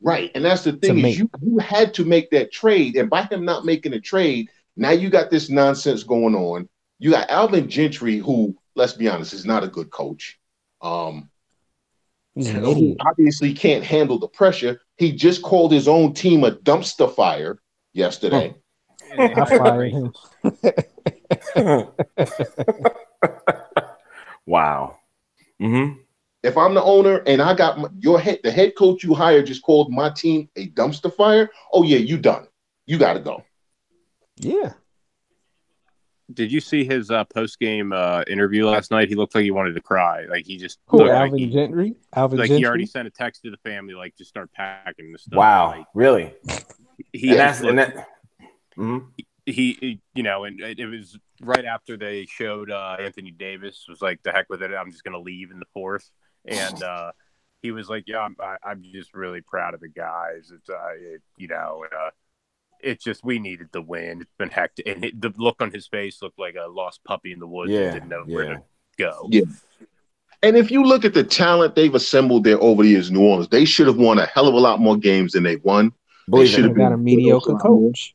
Right. And that's the thing is you had to make that trade. And by him not making a trade, now you got this nonsense going on. You got Alvin Gentry, who, let's be honest, is not a good coach. He's an who idiot. obviously can't handle the pressure. He just called his own team a dumpster fire yesterday. I fired him. Wow. Mm-hmm. If I'm the owner and I got the head coach you hired just called my team a dumpster fire, oh yeah, you done. You got to go. Yeah. Did you see his post-game interview last night? He looked like he wanted to cry. Like he just Alvin Gentry? Alvin Gentry? He already sent a text to the family, like just start packing the stuff. Wow, like, really? He you know, and it was right after they showed Anthony Davis was like, the heck with it, I'm just gonna leave in the fourth, and he was like, yeah, I'm just really proud of the guys. It's it's just we needed the win. It's been hectic, and the look on his face looked like a lost puppy in the woods. Yeah, and didn't know where to go. Yeah. And if you look at the talent they've assembled there over the years in New Orleans, they should have won a hell of a lot more games than they won. They should have got a mediocre coach.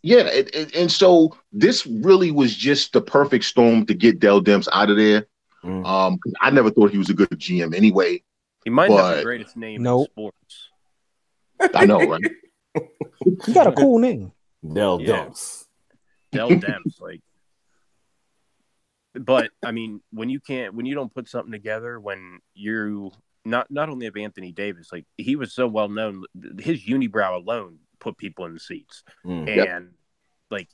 Yeah, and so this really was just the perfect storm to get Dell Demps out of there. I never thought he was a good GM anyway. He might have the greatest name in sports. I know, right? He got a cool name. Dell Demps. Dell Demps, like. But I mean, when you don't put something together, when you not only have Anthony Davis, like he was so well known, his unibrow alone put people in the seats, and like,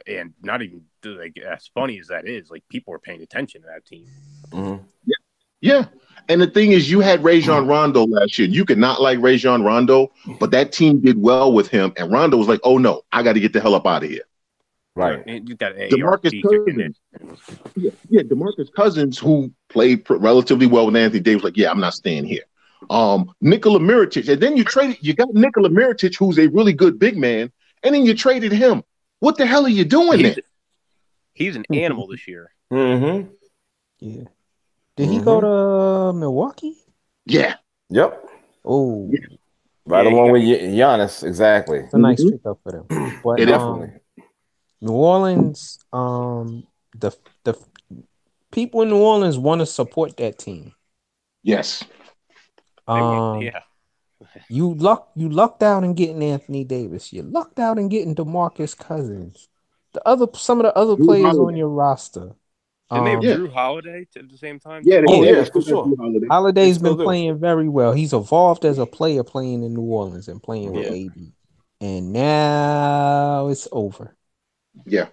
and not even like as funny as that is, like people were paying attention to that team. Mm-hmm. Yeah. And the thing is, you had Rajon Rondo last year. You could not like Rajon Rondo, but that team did well with him. And Rondo was like, "Oh no, I got to get the hell up out of here." Right. And you got DeMarcus Cousins. Yeah, DeMarcus Cousins, who played relatively well with Anthony Davis, like, yeah, I'm not staying here. Nikola Mirotic, and then you got Nikola Mirotic, who's a really good big man, and then you traded him. What the hell are you doing there? He's an animal this year. Mm-hmm. Yeah. Did he go to Milwaukee? Yeah. Yep. Oh. Yeah. Right along with Giannis, exactly. It's a nice pickup for them. But, definitely. New Orleans, the people in New Orleans want to support that team. Yes. You lucked out in getting Anthony Davis. You lucked out in getting DeMarcus Cousins. Some of the other players on your roster. And they have Drew Holiday at the same time. Yeah, for sure. Holiday's been playing very well. He's evolved as a player playing in New Orleans and playing with AD. And now it's over. Yeah.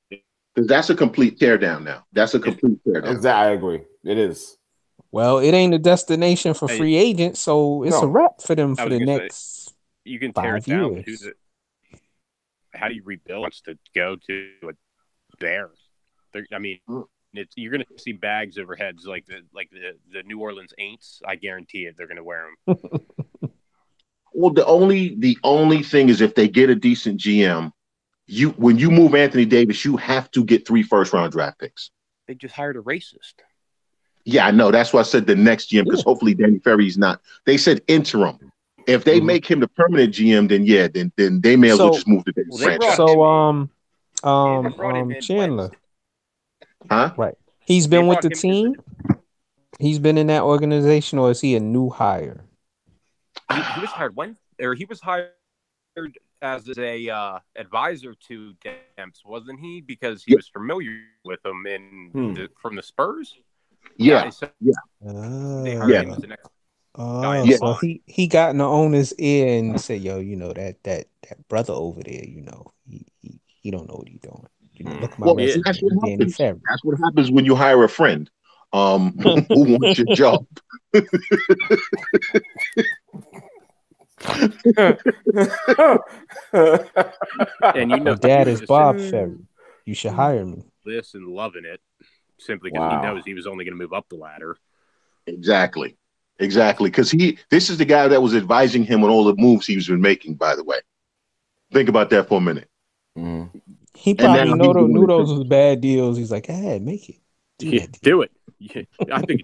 Because that's a complete teardown now. That's a complete teardown. Exactly. I agree. It is. Well, it ain't a destination for free agents, so it's a wrap for them for the next. You can tear it down. Years. How do you rebuild? Wants to go to a Bears? I mean, you're going to see bags over heads like the New Orleans Aints. I guarantee it. They're going to wear them. Well, the only thing is if they get a decent GM, when you move Anthony Davis, you have to get 3 first-round draft picks. They just hired a racist. Yeah, I know. That's why I said the next GM, because hopefully Danny Ferry's not. They said interim. If they make him the permanent GM, then they may as well just move to the franchise. So, Chandler. Huh? Right. He's been with the team? He's been in that organization, or is he a new hire? He was hired he was hired as a advisor to Demps, wasn't he? Because he was familiar with him from the Spurs. Yeah. So yeah. They hired him as the next guy. So he got in the owner's ear and said, "Yo, you know that brother over there, you know, he don't know what he's doing. You know, look at my resume." That's what happens. That's what happens when you hire a friend who wants your job. And you know, my dad is Bob Ferry. You should hire me. This and loving it simply because he knows he was only going to move up the ladder. Exactly. Because this is the guy that was advising him on all the moves he's been making. By the way, think about that for a minute. He probably knew those was bad deals. He's like, "Hey, make it. Do it. Yeah, I think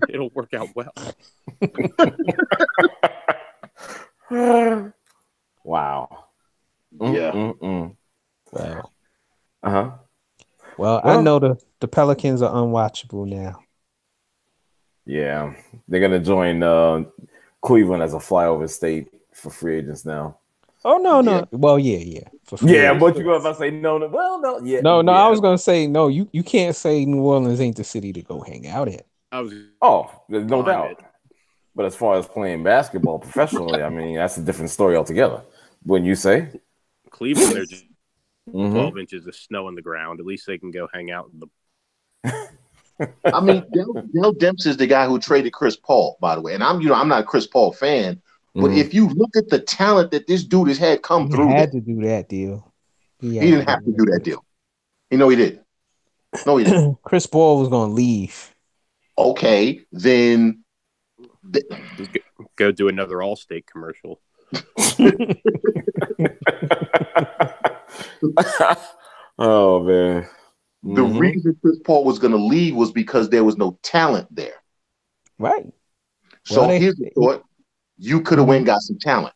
it'll work out well." Well, Uh-huh. well, I know the Pelicans are unwatchable now. Yeah, they're gonna join Cleveland as a flyover state for free agents now. Oh no. Well, yeah. For free Yeah, agents. but you about to say no? Well, no. Yeah. No. Yeah. I was gonna say no. You can't say New Orleans ain't the city to go hang out at. There's no doubt. But as far as playing basketball professionally, I mean, that's a different story altogether. Wouldn't you say? Cleveland, there's just 12 inches of snow on the ground. At least they can go hang out in the. I mean, Dell Demps is the guy who traded Chris Paul, by the way. And I'm not a Chris Paul fan, but if you look at the talent that this dude has had come through, he had to do that deal. He didn't have to do that deal. No, he didn't. No, he didn't. Chris Paul was going to leave. Okay, then go do another Allstate commercial. Oh man. The reason Chris Paul was going to leave was because there was no talent there. Right. So here's the thought. You could have went and got some talent.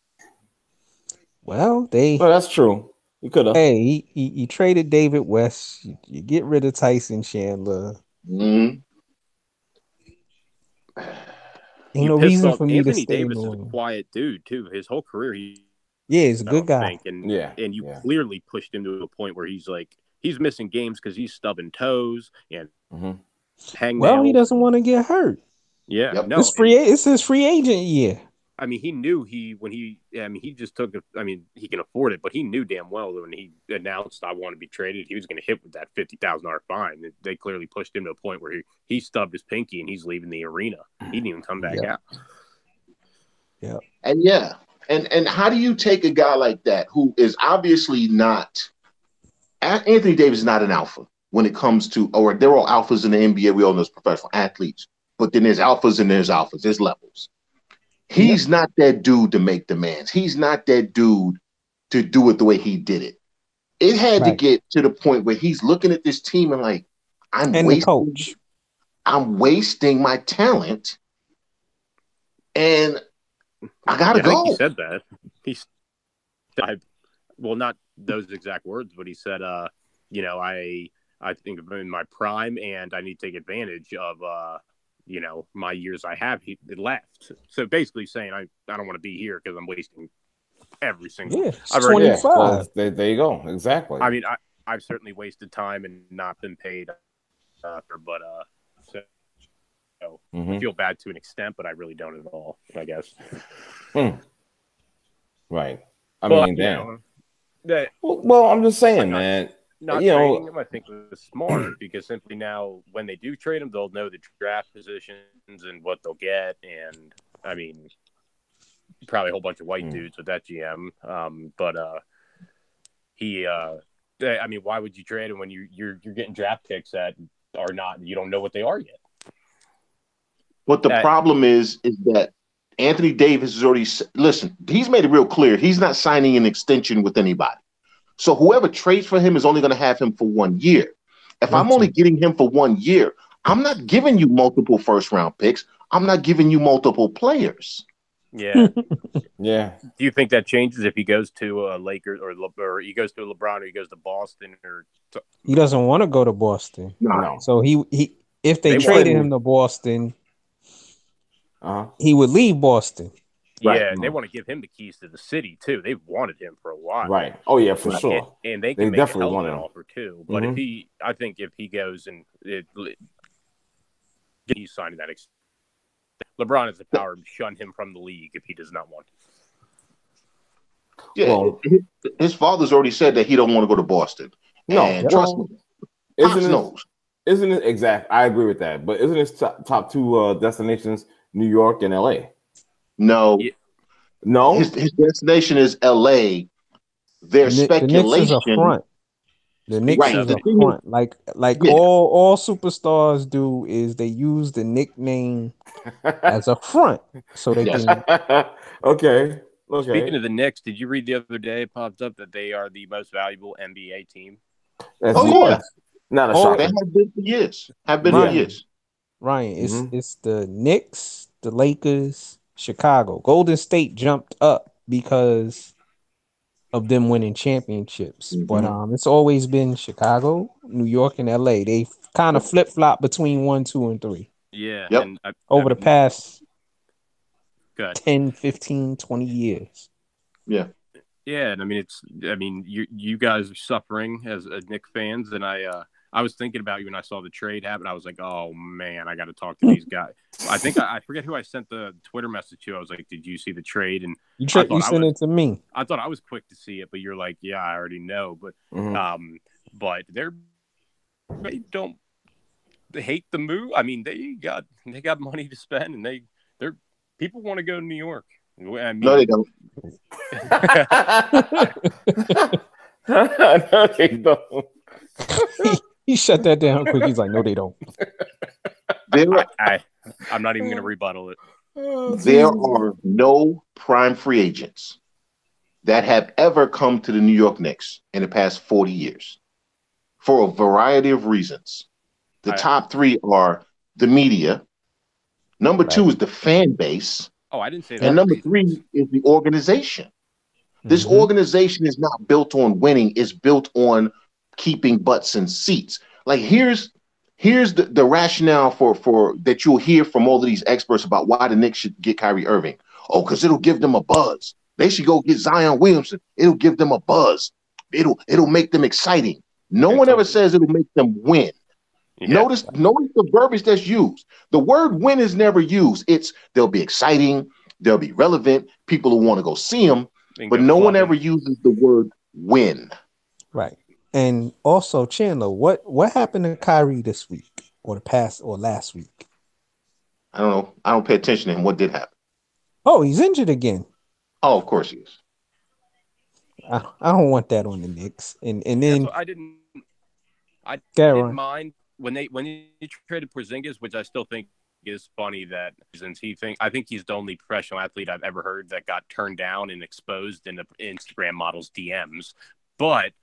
Well, that's true. You could have. Hey, he traded David West. You get rid of Tyson Chandler. Mm-hmm. Ain't no reason for me Anthony to stay Davis in is a quiet dude too. His whole career, he's a good guy. And you clearly pushed him to a point where he's missing games because he's stubbing toes and hangnails. Well, he doesn't want to get hurt. Yeah, no, it's his free agent year. I mean, he knew he just took he can afford it, but he knew damn well that when he announced I want to be traded, he was going to hit with that $50,000 fine. They clearly pushed him to a point where he stubbed his pinky and he's leaving the arena. He didn't even come back out. Yeah. And how do you take a guy like that who is obviously not Anthony Davis is not an alpha when it comes to, or they're all alphas in the NBA. We all know as professional athletes, but then there's alphas and there's alphas. There's levels. He's not that dude to make demands. He's not that dude to do it the way he did it. It had to get to the point where he's looking at this team and like, I'm wasting my talent, and I gotta go. I think he said that. Well, not those exact words, but he said, I think I'm in my prime, and I need to take advantage of my years I have left. So basically saying I don't want to be here because I'm wasting every single. I've 25. Well, there you go. Exactly. I mean, I've certainly wasted time and not been paid, I feel bad to an extent, but I really don't at all, I guess. Right. I mean, damn. Well, I'm just saying, man. Not trading him, I think, was smart because simply now, when they do trade him, they'll know the draft positions and what they'll get. And I mean, probably a whole bunch of white dudes with that GM. Why would you trade him when you're getting draft picks that are not? You don't know what they are yet. What the problem is that Anthony Davis has already listen. He's made it real clear he's not signing an extension with anybody. So whoever trades for him is only going to have him for 1 year. If I'm only getting him for 1 year, I'm not giving you multiple first-round picks. I'm not giving you multiple players. Yeah. Yeah. Do you think that changes if he goes to Lakers or he goes to LeBron or he goes to Boston or? He doesn't want to go to Boston. No. So if they traded him to Boston, he would leave Boston. Yeah, and they want to give him the keys to the city too. They've wanted him for a while, right? Oh yeah, for sure. And they can make definitely a hell of want an him. offer too. But if he goes and he's signing that, LeBron has the power to shun him from the league if he does not want. Yeah, his father's already said that he don't want to go to Boston. No, trust me. Isn't it exact? I agree with that. But isn't his top two destinations New York and LA? No. His destination is LA. There's speculation. The Knicks is a front. The Knicks is a front. Like all superstars do is they use the nickname as a front. So they can. Okay. Speaking of the Knicks, did you read the other day? It popped up that they are the most valuable NBA team. Yeah. Not a shock. They have been for years. For years. Ryan, it's the Knicks, the Lakers, Chicago. Golden State jumped up because of them winning championships. Mhm. But it's always been Chicago, New York, and LA. They kind of flip flop between 1, 2, and 3 Yeah, Yep. and over the past good. 10, 15, 20 years. Yeah. Yeah, and I mean, you guys are suffering as Knicks fans, and I was thinking about you when I saw the trade happen. I was like, oh man, I got to talk to these guys. I think I forget who I sent the Twitter message to. I was like, did you see the trade? And You sent it to me. I thought I was quick to see it, but you're like, yeah, I already know. But but they don't hate the move. I mean, they got money to spend, and they're people want to go to New York. I mean, No, they don't. No, they don't. He shut that down quick. He's like, no, they don't. I'm not even going to rebuttal it. There are no prime free agents that have ever come to the New York Knicks in the past 40 years for a variety of reasons. The top three are the media. Number two is the fan base. Oh, I didn't say that. And number three is the organization. This organization is not built on winning. It's built on keeping butts in seats. Like here's the rationale for that you'll hear from all of these experts about why the Knicks should get Kyrie Irving. Oh, because it'll give them a buzz. They should go get Zion Williamson. It'll give them a buzz. It'll make them exciting. No one ever says it'll make them win. Yeah. Notice the verbiage that's used. The word win is never used. They'll be exciting, they'll be relevant, people will want to go see them, but no one ever uses the word win. Right. And also, Chandler, what happened to Kyrie this week or last week? I don't know. I don't pay attention to him. What did happen? Oh, he's injured again. Oh, of course he is. I don't want that on the Knicks. And then I didn't mind when they traded Porzingis, which I still think is funny that since I think he's the only professional athlete I've ever heard that got turned down and exposed in the Instagram models DMs. But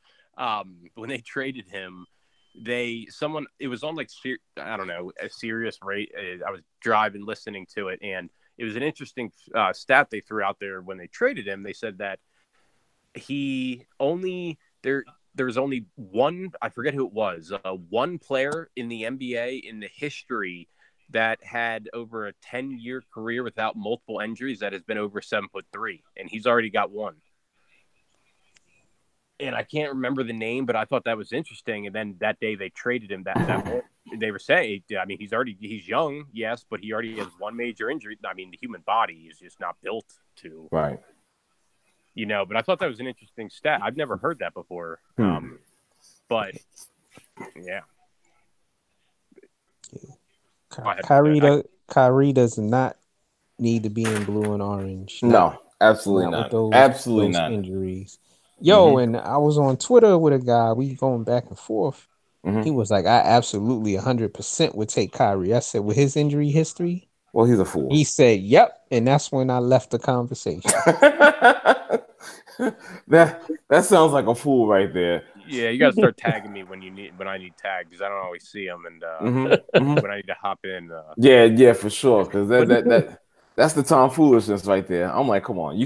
when they traded him, it was on like I don't know, a serious rate. I was driving listening to it, and it was an interesting stat they threw out there when they traded him. They said that there was only one, I forget who it was, one player in the NBA in the history that had over a 10-year career without multiple injuries that has been over 7'3", and he's already got one. And I can't remember the name, but I thought that was interesting. And then that day they traded him. That they were saying, I mean, he's young, yes, but he already has one major injury. I mean, the human body is just not built to, right. You know. But I thought that was an interesting stat. I've never heard that before. But yeah, Kyrie does not need to be in blue and orange. No, absolutely not. Absolutely not. Injuries. Yo, and I was on Twitter with a guy. We going back and forth. He was like, I absolutely 100% would take Kyrie. I said, with his injury history? Well, he's a fool. He said, yep. And that's when I left the conversation. That sounds like a fool right there. Yeah, you got to start tagging me when I need tagged, because I don't always see them, and when I need to hop in. Yeah, for sure, because that's the tomfoolishness right there. I'm like, come on,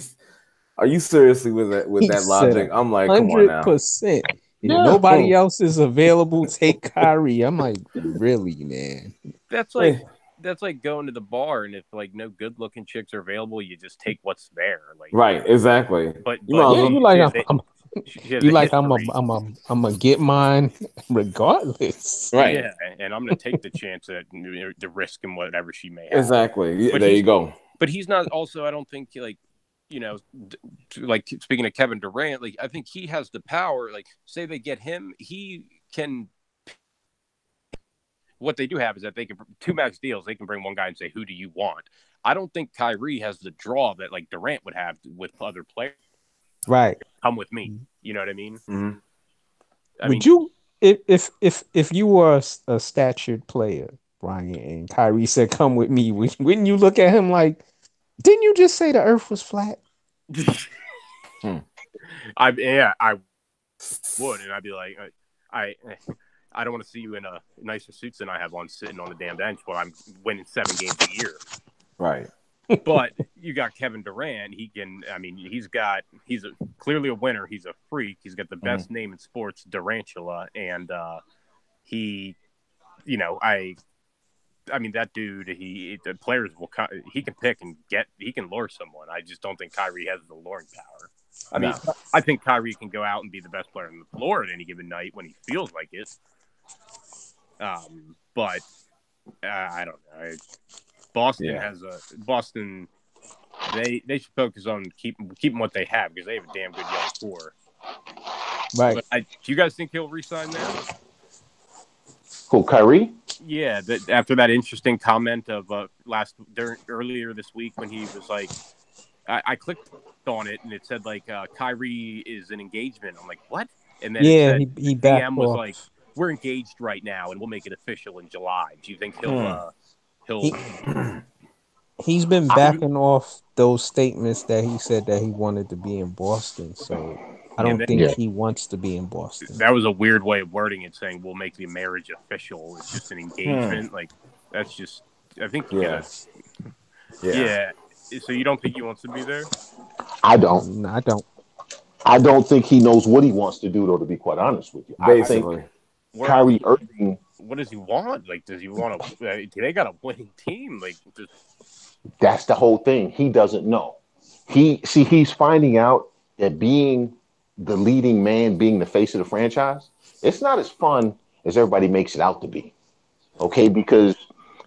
are you seriously with that logic? I'm like, come on now. 100%. Nobody else is available. Take Kyrie. I'm like, really, man? That's like going to the bar, and if like no good looking chicks are available, you just take what's there. Like, right, exactly. But you like I'm gonna get mine regardless. Right. Yeah, and I'm gonna take the chance at the risk and whatever she may have. Exactly. There you go. But he's not. Also, I don't think like, like speaking of Kevin Durant, like I think he has the power. Like, say they get him, he can. What they do have is that they can 2 max deals. They can bring one guy and say, "Who do you want?" I don't think Kyrie has the draw that like Durant would have with other players. Right. Come with me. You know what I mean? Mm-hmm. Would you, if you were a statured player, Brian, and Kyrie said, "Come with me," wouldn't you look at him like, didn't you just say the earth was flat? I would, and I'd be like, I don't want to see you in a nicer suits than I have on sitting on the damn bench while I'm winning 7 games a year. Right. But you got Kevin Durant. He's clearly a winner. He's a freak. He's got the best name in sports, Durantula, and he, that dude. The players he can pick and he can lure someone. I just don't think Kyrie has the luring power. I think Kyrie can go out and be the best player on the floor at any given night when he feels like it. But I don't know. Boston. They should focus on keeping what they have because they have a damn good young core. Right. Do you guys think he'll resign now? Who, Kyrie? Yeah. After that interesting comment of earlier this week when he was like, I clicked on it and it said like Kyrie is an engagement. I'm like, what? And then it said, he backed DM was off. like, we're engaged right now and we'll make it official in July. Do you think he'll He's been backing off those statements that he said that he wanted to be in Boston. So I don't think he wants to be in Boston. That was a weird way of wording it, saying we'll make the marriage official. It's just an engagement. Like that's just. I think. Yeah. So you don't think he wants to be there? I don't. No, I don't. I don't think he knows what he wants to do, though. To be quite honest with you, basically, I think Kyrie Irving. What does he want? Like, does he want to? They got a winning team. Like, that's the whole thing. He doesn't know. He's finding out that being the leading man, being the face of the franchise, it's not as fun as everybody makes it out to be. Okay, because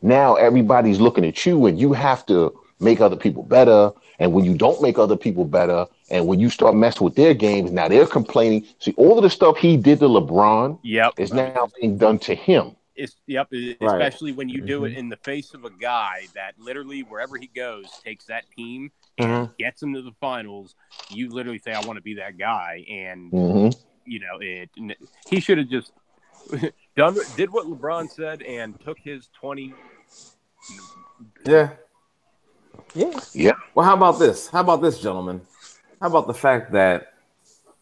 now everybody's looking at you, and you have to make other people better. And when you don't make other people better, and when you start messing with their games, now they're complaining. See, all of the stuff he did to LeBron is now being done to him. Especially when you do it in the face of a guy that literally, wherever he goes, takes that team and gets them to the finals. You literally say, I want to be that guy. And, he should have just did what LeBron said and took his 20. Yeah. Yeah. Well, how about this, gentlemen? How about the fact that,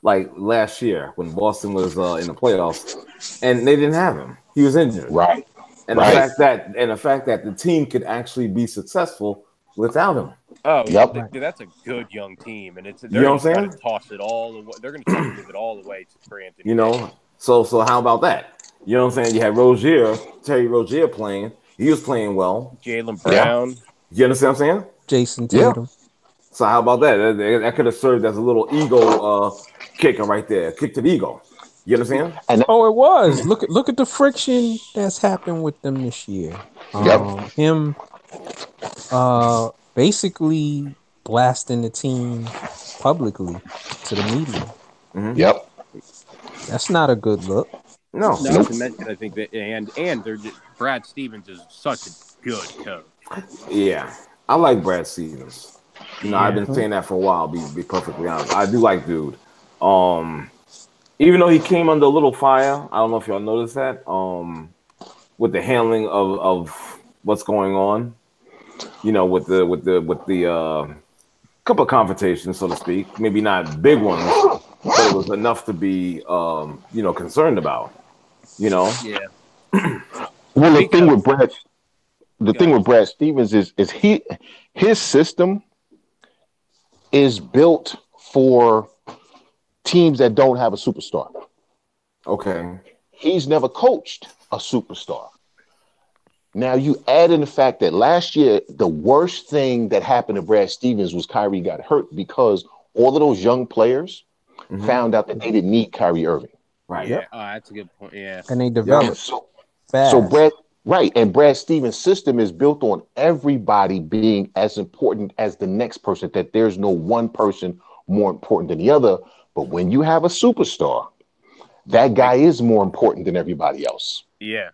like last year when Boston was in the playoffs and they didn't have him, he was injured, right? And the fact that the team could actually be successful without him. Oh, yep. That's a good young team, and they're going to toss it all away. They're going to try to give it all away for Anthony. So how about that? You know what I'm saying? You had Terry Rozier playing. He was playing well. Jaylen Brown. You understand what I'm saying? Jason Tatum. Yeah. So how about that? That could have served as a little ego kicker right there, kick to the ego. You understand? It was. Look at the friction that's happened with them this year. Him basically blasting the team publicly to the media. Yep. That's not a good look. No. Not to mention, I think that Brad Stevens is such a good coach. Yeah, I like Brad Stevens. I've been saying that for a while. Be perfectly honest, I do like dude. Even though he came under a little fire, I don't know if y'all noticed that. With the handling of what's going on, with the couple of confrontations, so to speak. Maybe not big ones, but it was enough to be concerned about. Yeah. Well, the thing with Brad Stevens is his system is built for teams that don't have a superstar. Okay. He's never coached a superstar. Now you add in the fact that last year, the worst thing that happened to Brad Stevens was Kyrie got hurt because all of those young players found out that they didn't need Kyrie Irving. Right. Yeah. Oh, that's a good point. Yeah. And they developed fast. So Brad Stevens' system is built on everybody being as important as the next person, that there's no one person more important than the other. But when you have a superstar, that guy is more important than everybody else. Yeah.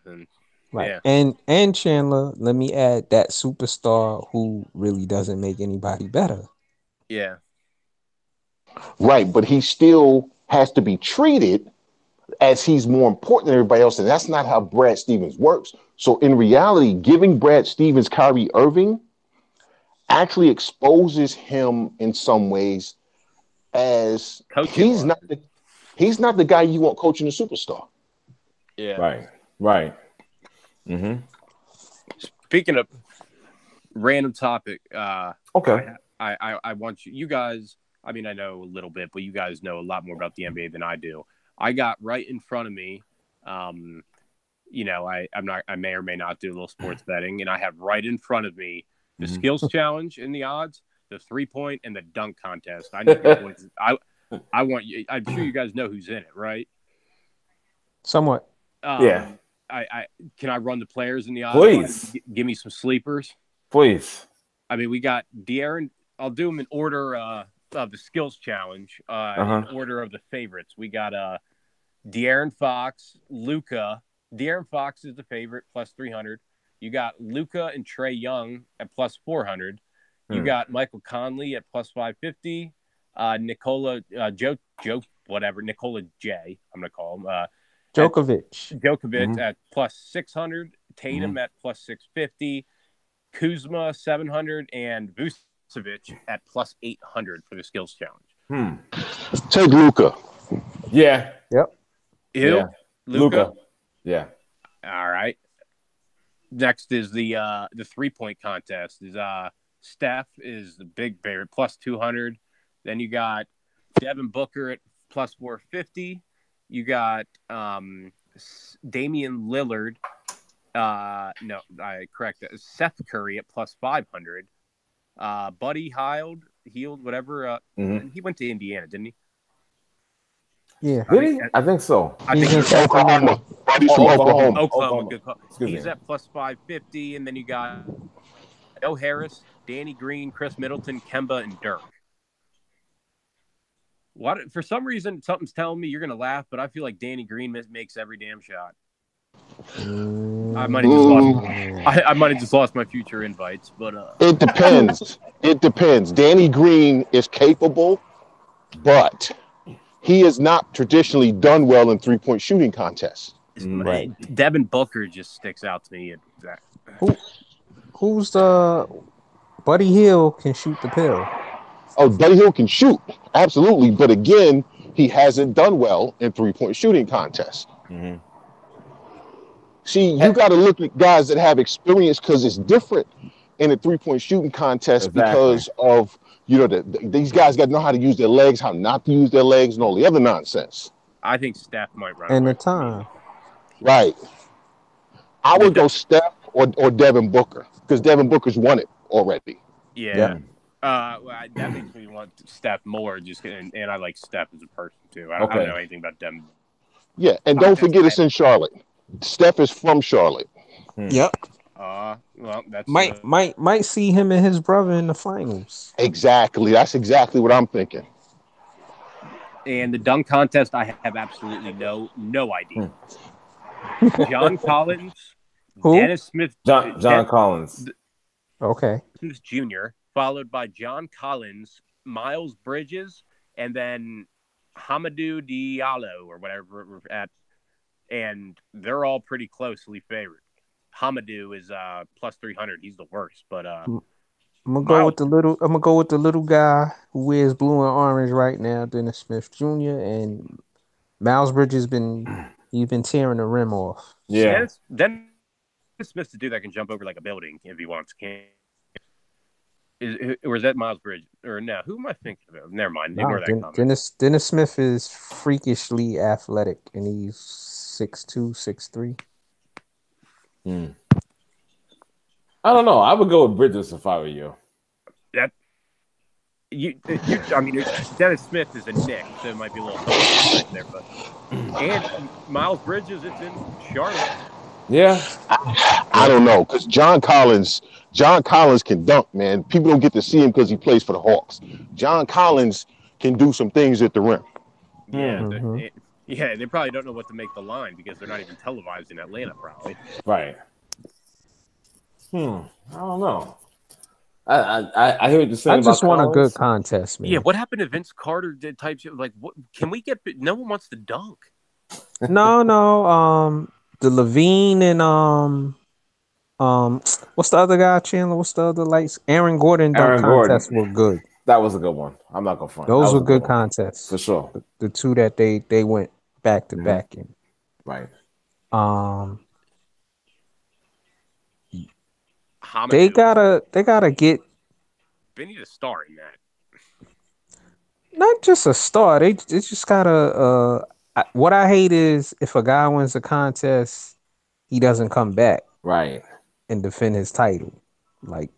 Right. Yeah. And Chandler, let me add that superstar who really doesn't make anybody better. Yeah. Right. But he still has to be treated as he's more important than everybody else. And that's not how Brad Stevens works. So in reality, giving Brad Stevens Kyrie Irving actually exposes him in some ways as he's not the guy you want coaching a superstar. Yeah. Right. Mm-hmm. Speaking of Random topic. Okay. I want you guys. I mean, I know a little bit, but you guys know a lot more about the NBA than I do. I got right in front of me. You know, I may or may not do a little sports betting, and I have right in front of me the skills challenge in the odds, the 3-point, and the dunk contest. I need your points. I want you. I'm sure you guys know who's in it, right? Somewhat. Yeah. I can I run the players in the odds? Please. Give me some sleepers. Please. I mean, we got De'Aaron. I'll do them in order of the skills challenge, in order of the favorites. We got De'Aaron Fox, Luka. De'Aaron Fox is the favorite, plus 300. You got Luka and Trae Young at plus 400. You got Michael Conley at plus 550. Nikola J. I'm gonna call him Djokovic at plus 600. Tatum at plus 650. Kuzma 700 and Vucevic at plus 800 for the skills challenge. Take Luka. Yeah. Yep. Yeah. Luka. Yeah. All right. Next is the 3-point contest. Is Steph is the big favorite, plus 200. Then you got Devin Booker at plus 450. You got Damian Lillard. No, I correct that. Seth Curry at plus 500. Buddy Hield, whatever. He went to Indiana, didn't he? Yeah. Did he? I think so. I think He's in Oklahoma. Buddy's from Oklahoma. Oklahoma. Good call. He's at plus 550, and then you got Joe Harris, Danny Green, Chris Middleton, Kemba, and Dirk. What? For some reason, something's telling me you're gonna laugh, but I feel like Danny Green makes every damn shot. I might have just lost my future invites, but it depends. It depends. Danny Green is capable, but he has not traditionally done well in 3-point shooting contests. Right. Devin Booker just sticks out to me. Who's the Buddy Hield can shoot the pill? Oh, Buddy Hield can shoot, absolutely, but again, he hasn't done well in 3-point shooting contests. See, you got to look at guys that have experience because it's different in a 3-point shooting contest because of, these guys got to know how to use their legs, how not to use their legs, and all the other nonsense. I think Steph might run. And the time. Right. I would go Steph or Devin Booker because Devin Booker's won it already. Yeah. That makes me want Steph more, and I like Steph as a person, too. I don't know anything about them. Yeah, and don't forget it's in Charlotte. Steph is from Charlotte. Yep. Well, that's might see him and his brother in the finals. Exactly. That's exactly what I'm thinking. And the dunk contest, I have absolutely no idea. John Collins, who? Dennis Smith, John Collins. Okay. Smith Jr., followed by John Collins, Miles Bridges, and then Hamidou Diallo or whatever we're at. And they're all pretty closely favored. Hamidou is plus 300. He's the worst, but I'm gonna go with the little guy who wears blue and orange right now, Dennis Smith Jr. and Miles Bridges been tearing the rim off. Yeah. Dennis Smith's the dude that can jump over like a building if he wants. Or is that Miles Bridges? Or no? Who am I thinking of? Never mind. Ignore that comment. Dennis Smith is freakishly athletic, and he's 6'2", 6'3". I don't know. I would go with Bridges if I were you. I mean, Dennis Smith is a Knick, so it might be a little right there. But and Miles Bridges, it's in Charlotte. Yeah, I don't know because John Collins can dunk, man. People don't get to see him because he plays for the Hawks. John Collins can do some things at the rim. Yeah, they probably don't know what to make the line because they're not even televised in Atlanta, probably. Right. I don't know. I hear what you're saying. I just want a good contest, man. Yeah, what happened to Vince Carter did type shit? Like, what can we get? No one wants to dunk. No. The Levine and what's the other guy, Chandler? What's the other lights? Aaron Gordon contests were good. That was a good one. I'm not gonna front. Those were good contests for sure. The two that they went back to back in. Right. They gotta get. They need a star in that. Not just a star. They just gotta. What I hate is if a guy wins a contest, he doesn't come back Right. and defend his title. Like,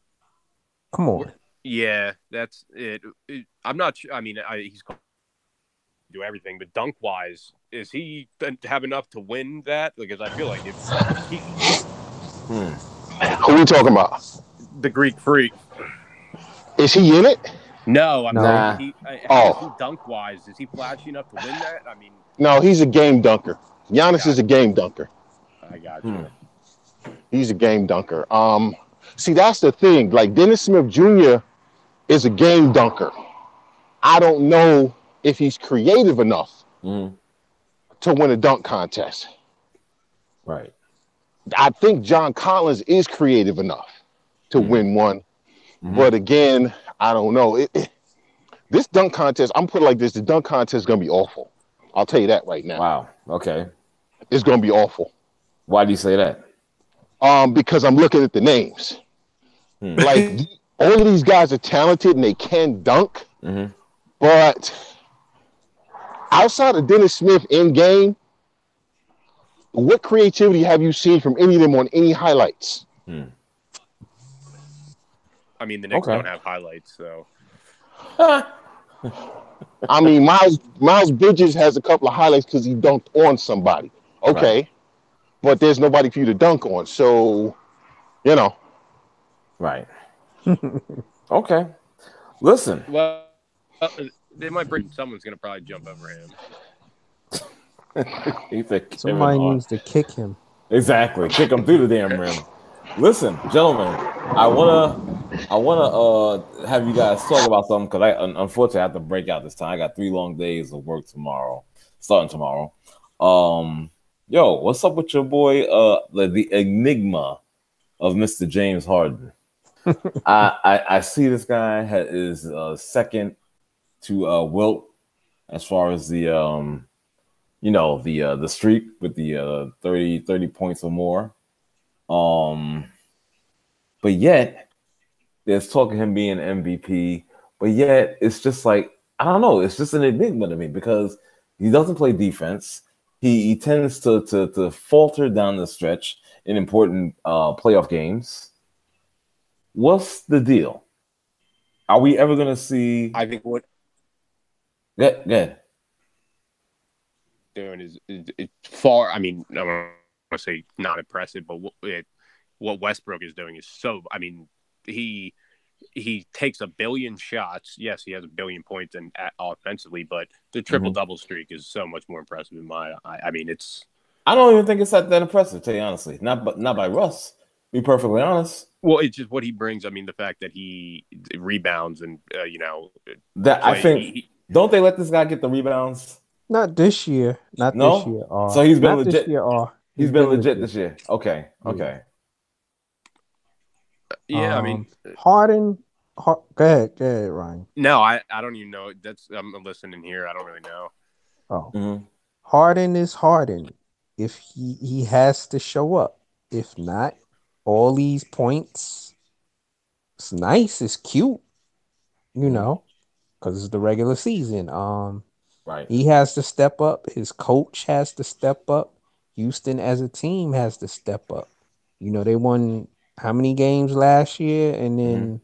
come on. Yeah, that's it. I'm not sure. I mean, he's going to do everything, but dunk wise, is he have enough to win that? Because I feel like if he, Who are we talking about? the Greek Freak. Is he in it? No, I'm Nah. saying is he dunk wise? Is he flashy enough to win that? I mean, No, he's a game dunker. Giannis is a game dunker. I got you. He's a game dunker. See, that's the thing. Like Dennis Smith Jr. is a game dunker. I don't know if he's creative enough to win a dunk contest. Right. I think John Collins is creative enough to win one. But again, I don't know. This dunk contest, I'm putting it like this, the dunk contest is going to be awful. I'll tell you that right now. Wow. Okay. It's going to be awful. Why do you say that? Because I'm looking at the names. Like, all of these guys are talented and they can dunk. But outside of Dennis Smith in game, what creativity have you seen from any of them on any highlights? I mean, the Knicks don't have highlights, so. I mean, Miles Bridges has a couple of highlights because he dunked on somebody. Okay. Right. But there's nobody for you to dunk on. So, you know. Right. Okay. Listen. Well, they might bring someone's going to probably jump over him. Somebody needs to kick him. Exactly. Kick him through the damn rim. Listen, gentlemen, I wanna have you guys talk about something because I unfortunately have to break out this time. I got 3 long days of work starting tomorrow. Yo, what's up with your boy, the Enigma of Mr. James Harden? I see this guy is second to Wilt as far as the the streak with the 30 points or more. But yet there's talk of him being MVP, but yet it's just like, I don't know, it's just an enigma to me because he doesn't play defense. He tends to falter down the stretch in important playoff games. What's the deal? Are we ever going to see? I think what good doing is far. I mean, I want to say not impressive, but what Westbrook is doing is so. I mean, he takes a billion shots. Yes, he has a billion points and offensively, but the triple-double streak is so much more impressive in my eye. I mean, it's. I don't even think it's that impressive, to tell you honestly. Not by Russ. Be perfectly honest. Well, it's just what he brings. I mean, the fact that he rebounds and I think don't they let this guy get the rebounds? Not this year. This year. So he's been legit. This year, he's been legit this year. Okay. Okay. Yeah, I mean, Harden. Go ahead, Ryan. No, I don't even know. I'm listening here. I don't really know. Oh, Harden is Harden. If he has to show up. If not, all these points. It's nice. It's cute. Because it's the regular season. Right. He has to step up. His coach has to step up. Houston as a team has to step up. They won how many games last year? And then,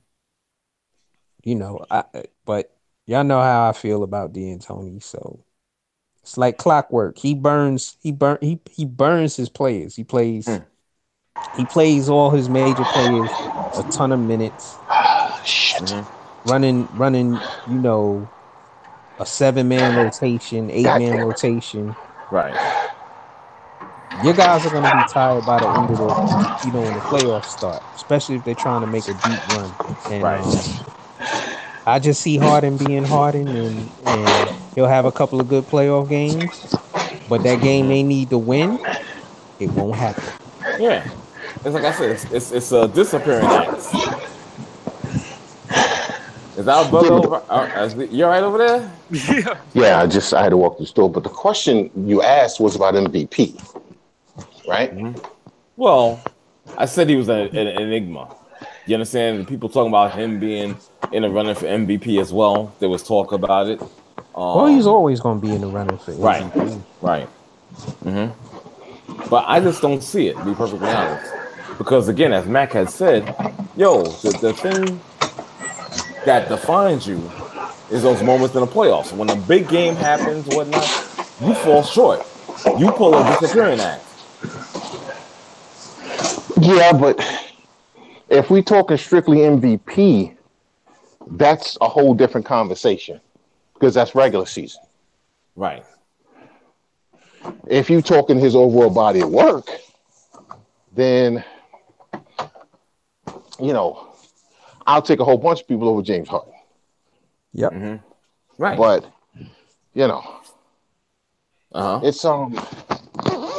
but y'all know how I feel about D'Antoni. So it's like clockwork. He burns his players. He plays all his major players a ton of minutes. Shit. Running, a 7-man rotation, 8-man rotation. Right. Your guys are going to be tired by the end of when the playoffs start, especially if they're trying to make a deep run. And I just see Harden being Harden, and he'll have a couple of good playoff games, but that game they need to win, it won't happen. Yeah. It's like I said, it's a disappearing act. Is our brother over? You all right over there? Yeah. I had to walk to the store. But the question you asked was about MVP, right? Well, I said he was an enigma. You understand? People talking about him being in the running for MVP as well. There was talk about it. Well, he's always going to be in the running for MVP. Right. But I just don't see it, to be perfectly honest. Because again, as Mac had said, the thing that defines you is those moments in the playoffs. When a big game happens, whatnot, you fall short. You pull a disappearing act. Yeah, but if we talking strictly MVP, that's a whole different conversation because that's regular season. Right. If you talking his overall body of work, then I'll take a whole bunch of people over James Harden. Yep. Right. But it's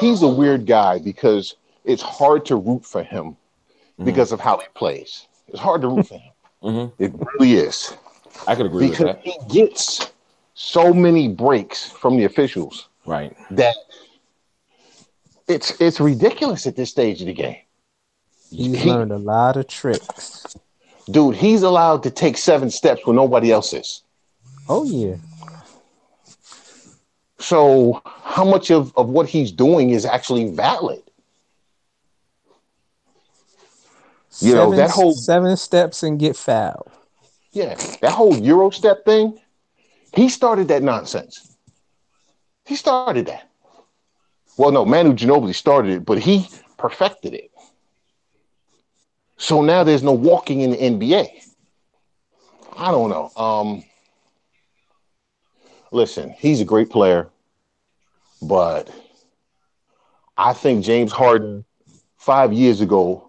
he's a weird guy because it's hard to root for him because of how he plays. It's hard to root for him. It really is. I could agree with that. Because he gets so many breaks from the officials. Right. That it's ridiculous at this stage of the game. He's learned a lot of tricks. Dude, he's allowed to take 7 steps when nobody else is. Oh, yeah. So how much of what he's doing is actually valid? That whole 7 steps and get fouled. Yeah, that whole Euro step thing, he started that nonsense. He started that. Well, no, Manu Ginobili started it, but he perfected it. So now there's no walking in the NBA. I don't know. Listen, he's a great player, but I think James Harden 5 years ago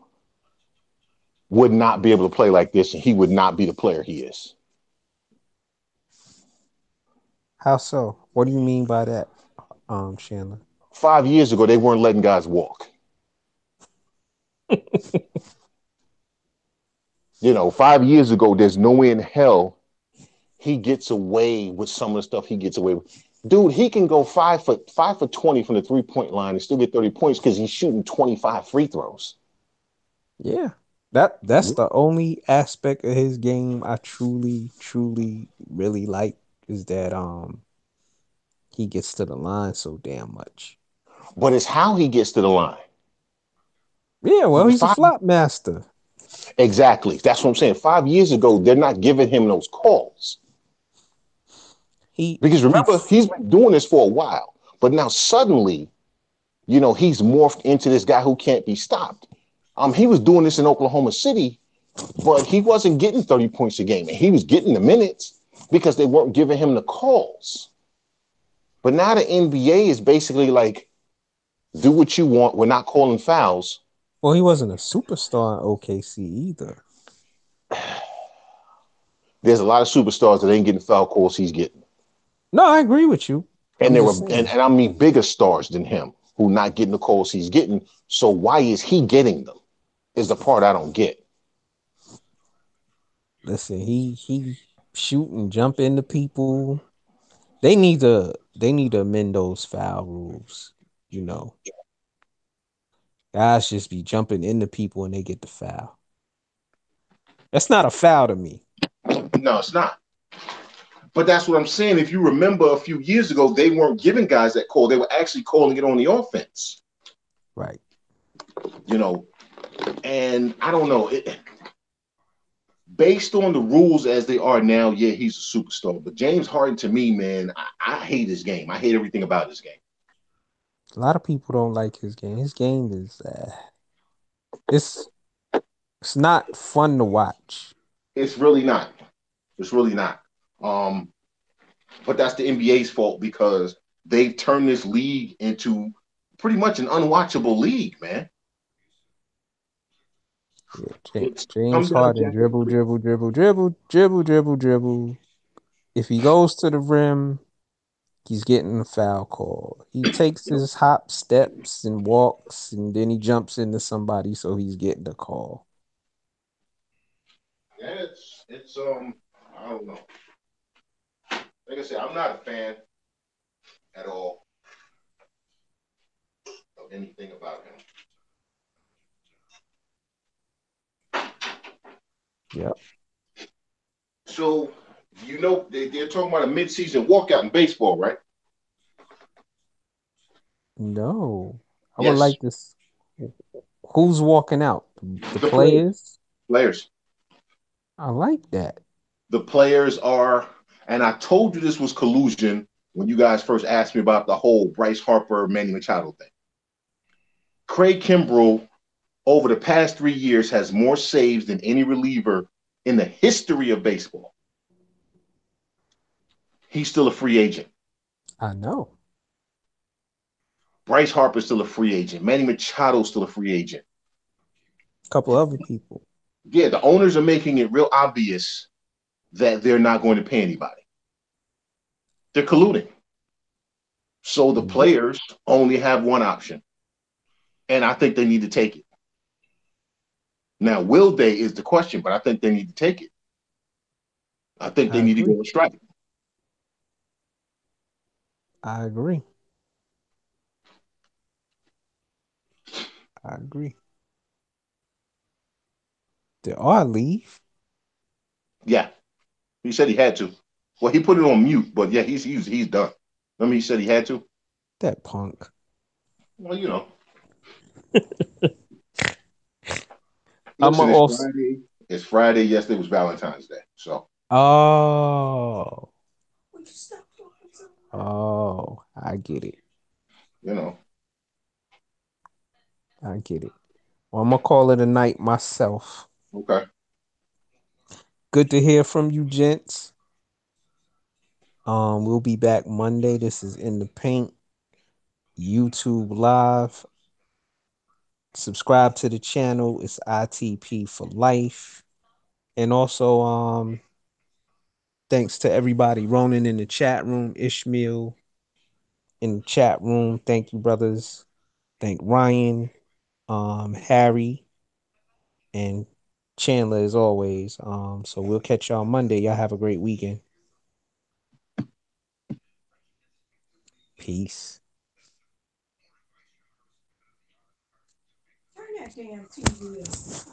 would not be able to play like this, and he would not be the player he is. How so? What do you mean by that, Chandler? 5 years ago, they weren't letting guys walk. 5 years ago, there's no way in hell he gets away with some of the stuff he gets away with. Dude, he can go 5 for 20 from the 3-point line and still get 30 points because he's shooting 25 free throws. Yeah. That's the only aspect of his game I truly really like is that he gets to the line so damn much. But it's how he gets to the line. Yeah, well, he's a flop master. Exactly. That's what I'm saying. 5 years ago, they're not giving him those calls. Because remember, he's been doing this for a while. But now suddenly, he's morphed into this guy who can't be stopped. He was doing this in Oklahoma City, but he wasn't getting 30 points a game. And he was getting the minutes because they weren't giving him the calls. But now the NBA is basically like, do what you want. We're not calling fouls. Well, he wasn't a superstar in OKC either. There's a lot of superstars that ain't getting foul calls he's getting. No, I agree with you. And I mean bigger stars than him who not getting the calls he's getting. So why is he getting them? Is the part I don't get. Listen, he shoot and jump into people. They need to amend those foul rules, Guys just be jumping into people and they get the foul. That's not a foul to me. No, it's not. But that's what I'm saying. If you remember a few years ago, they weren't giving guys that call. They were actually calling it on the offense. Right. And I don't know. Based on the rules as they are now, yeah, he's a superstar. But James Harden, to me, man, I hate his game. I hate everything about his game. A lot of people don't like his game. His game is it's not fun to watch. It's really not. It's really not. But that's the NBA's fault because they've turned this league into pretty much an unwatchable league, man. Yeah, James Harden dribble. If he goes to the rim, he's getting a foul call. He takes his hop steps and walks, and then he jumps into somebody, so he's getting a call. Yeah, it's I don't know. Like I said, I'm not a fan at all of anything about him. Yep. So, they're talking about a midseason walkout in baseball, right? No. I would Yes. like this. Who's walking out? The The players. players? Players. I like that. The players are, and I told you this was collusion when you guys first asked me about the whole Bryce Harper, Manny Machado thing. Craig Kimbrell, over the past 3 years, has more saves than any reliever in the history of baseball. He's still a free agent. I know. Bryce Harper's still a free agent. Manny Machado's still a free agent. A couple other people. Yeah, the owners are making it real obvious that they're not going to pay anybody. They're colluding. So the players only have one option. And I think they need to take it. Now, will they is the question, but I think they need to take it. I think they need to go on strike. I agree. I agree. Did R leave? Yeah. He said he had to. Well, he put it on mute, but yeah, he's done. I mean, he said he had to. That punk. Well, you know. I'm Listen, also. Friday. It's Friday. Yesterday was Valentine's Day. So. Oh. Oh, I get it. You know. I get it. Well, I'm gonna call it a night myself. Okay. Good to hear from you, gents. We'll be back Monday. This is In the Paint, YouTube Live. Subscribe to the channel. It's ITP for life. And also, thanks to everybody. Ronan in the chat room, Ishmael in the chat room. Thank you, brothers. Thank Ryan, Harry, and Chandler as always. So we'll catch y'all Monday. Y'all have a great weekend. Peace. Turn that damn TV off.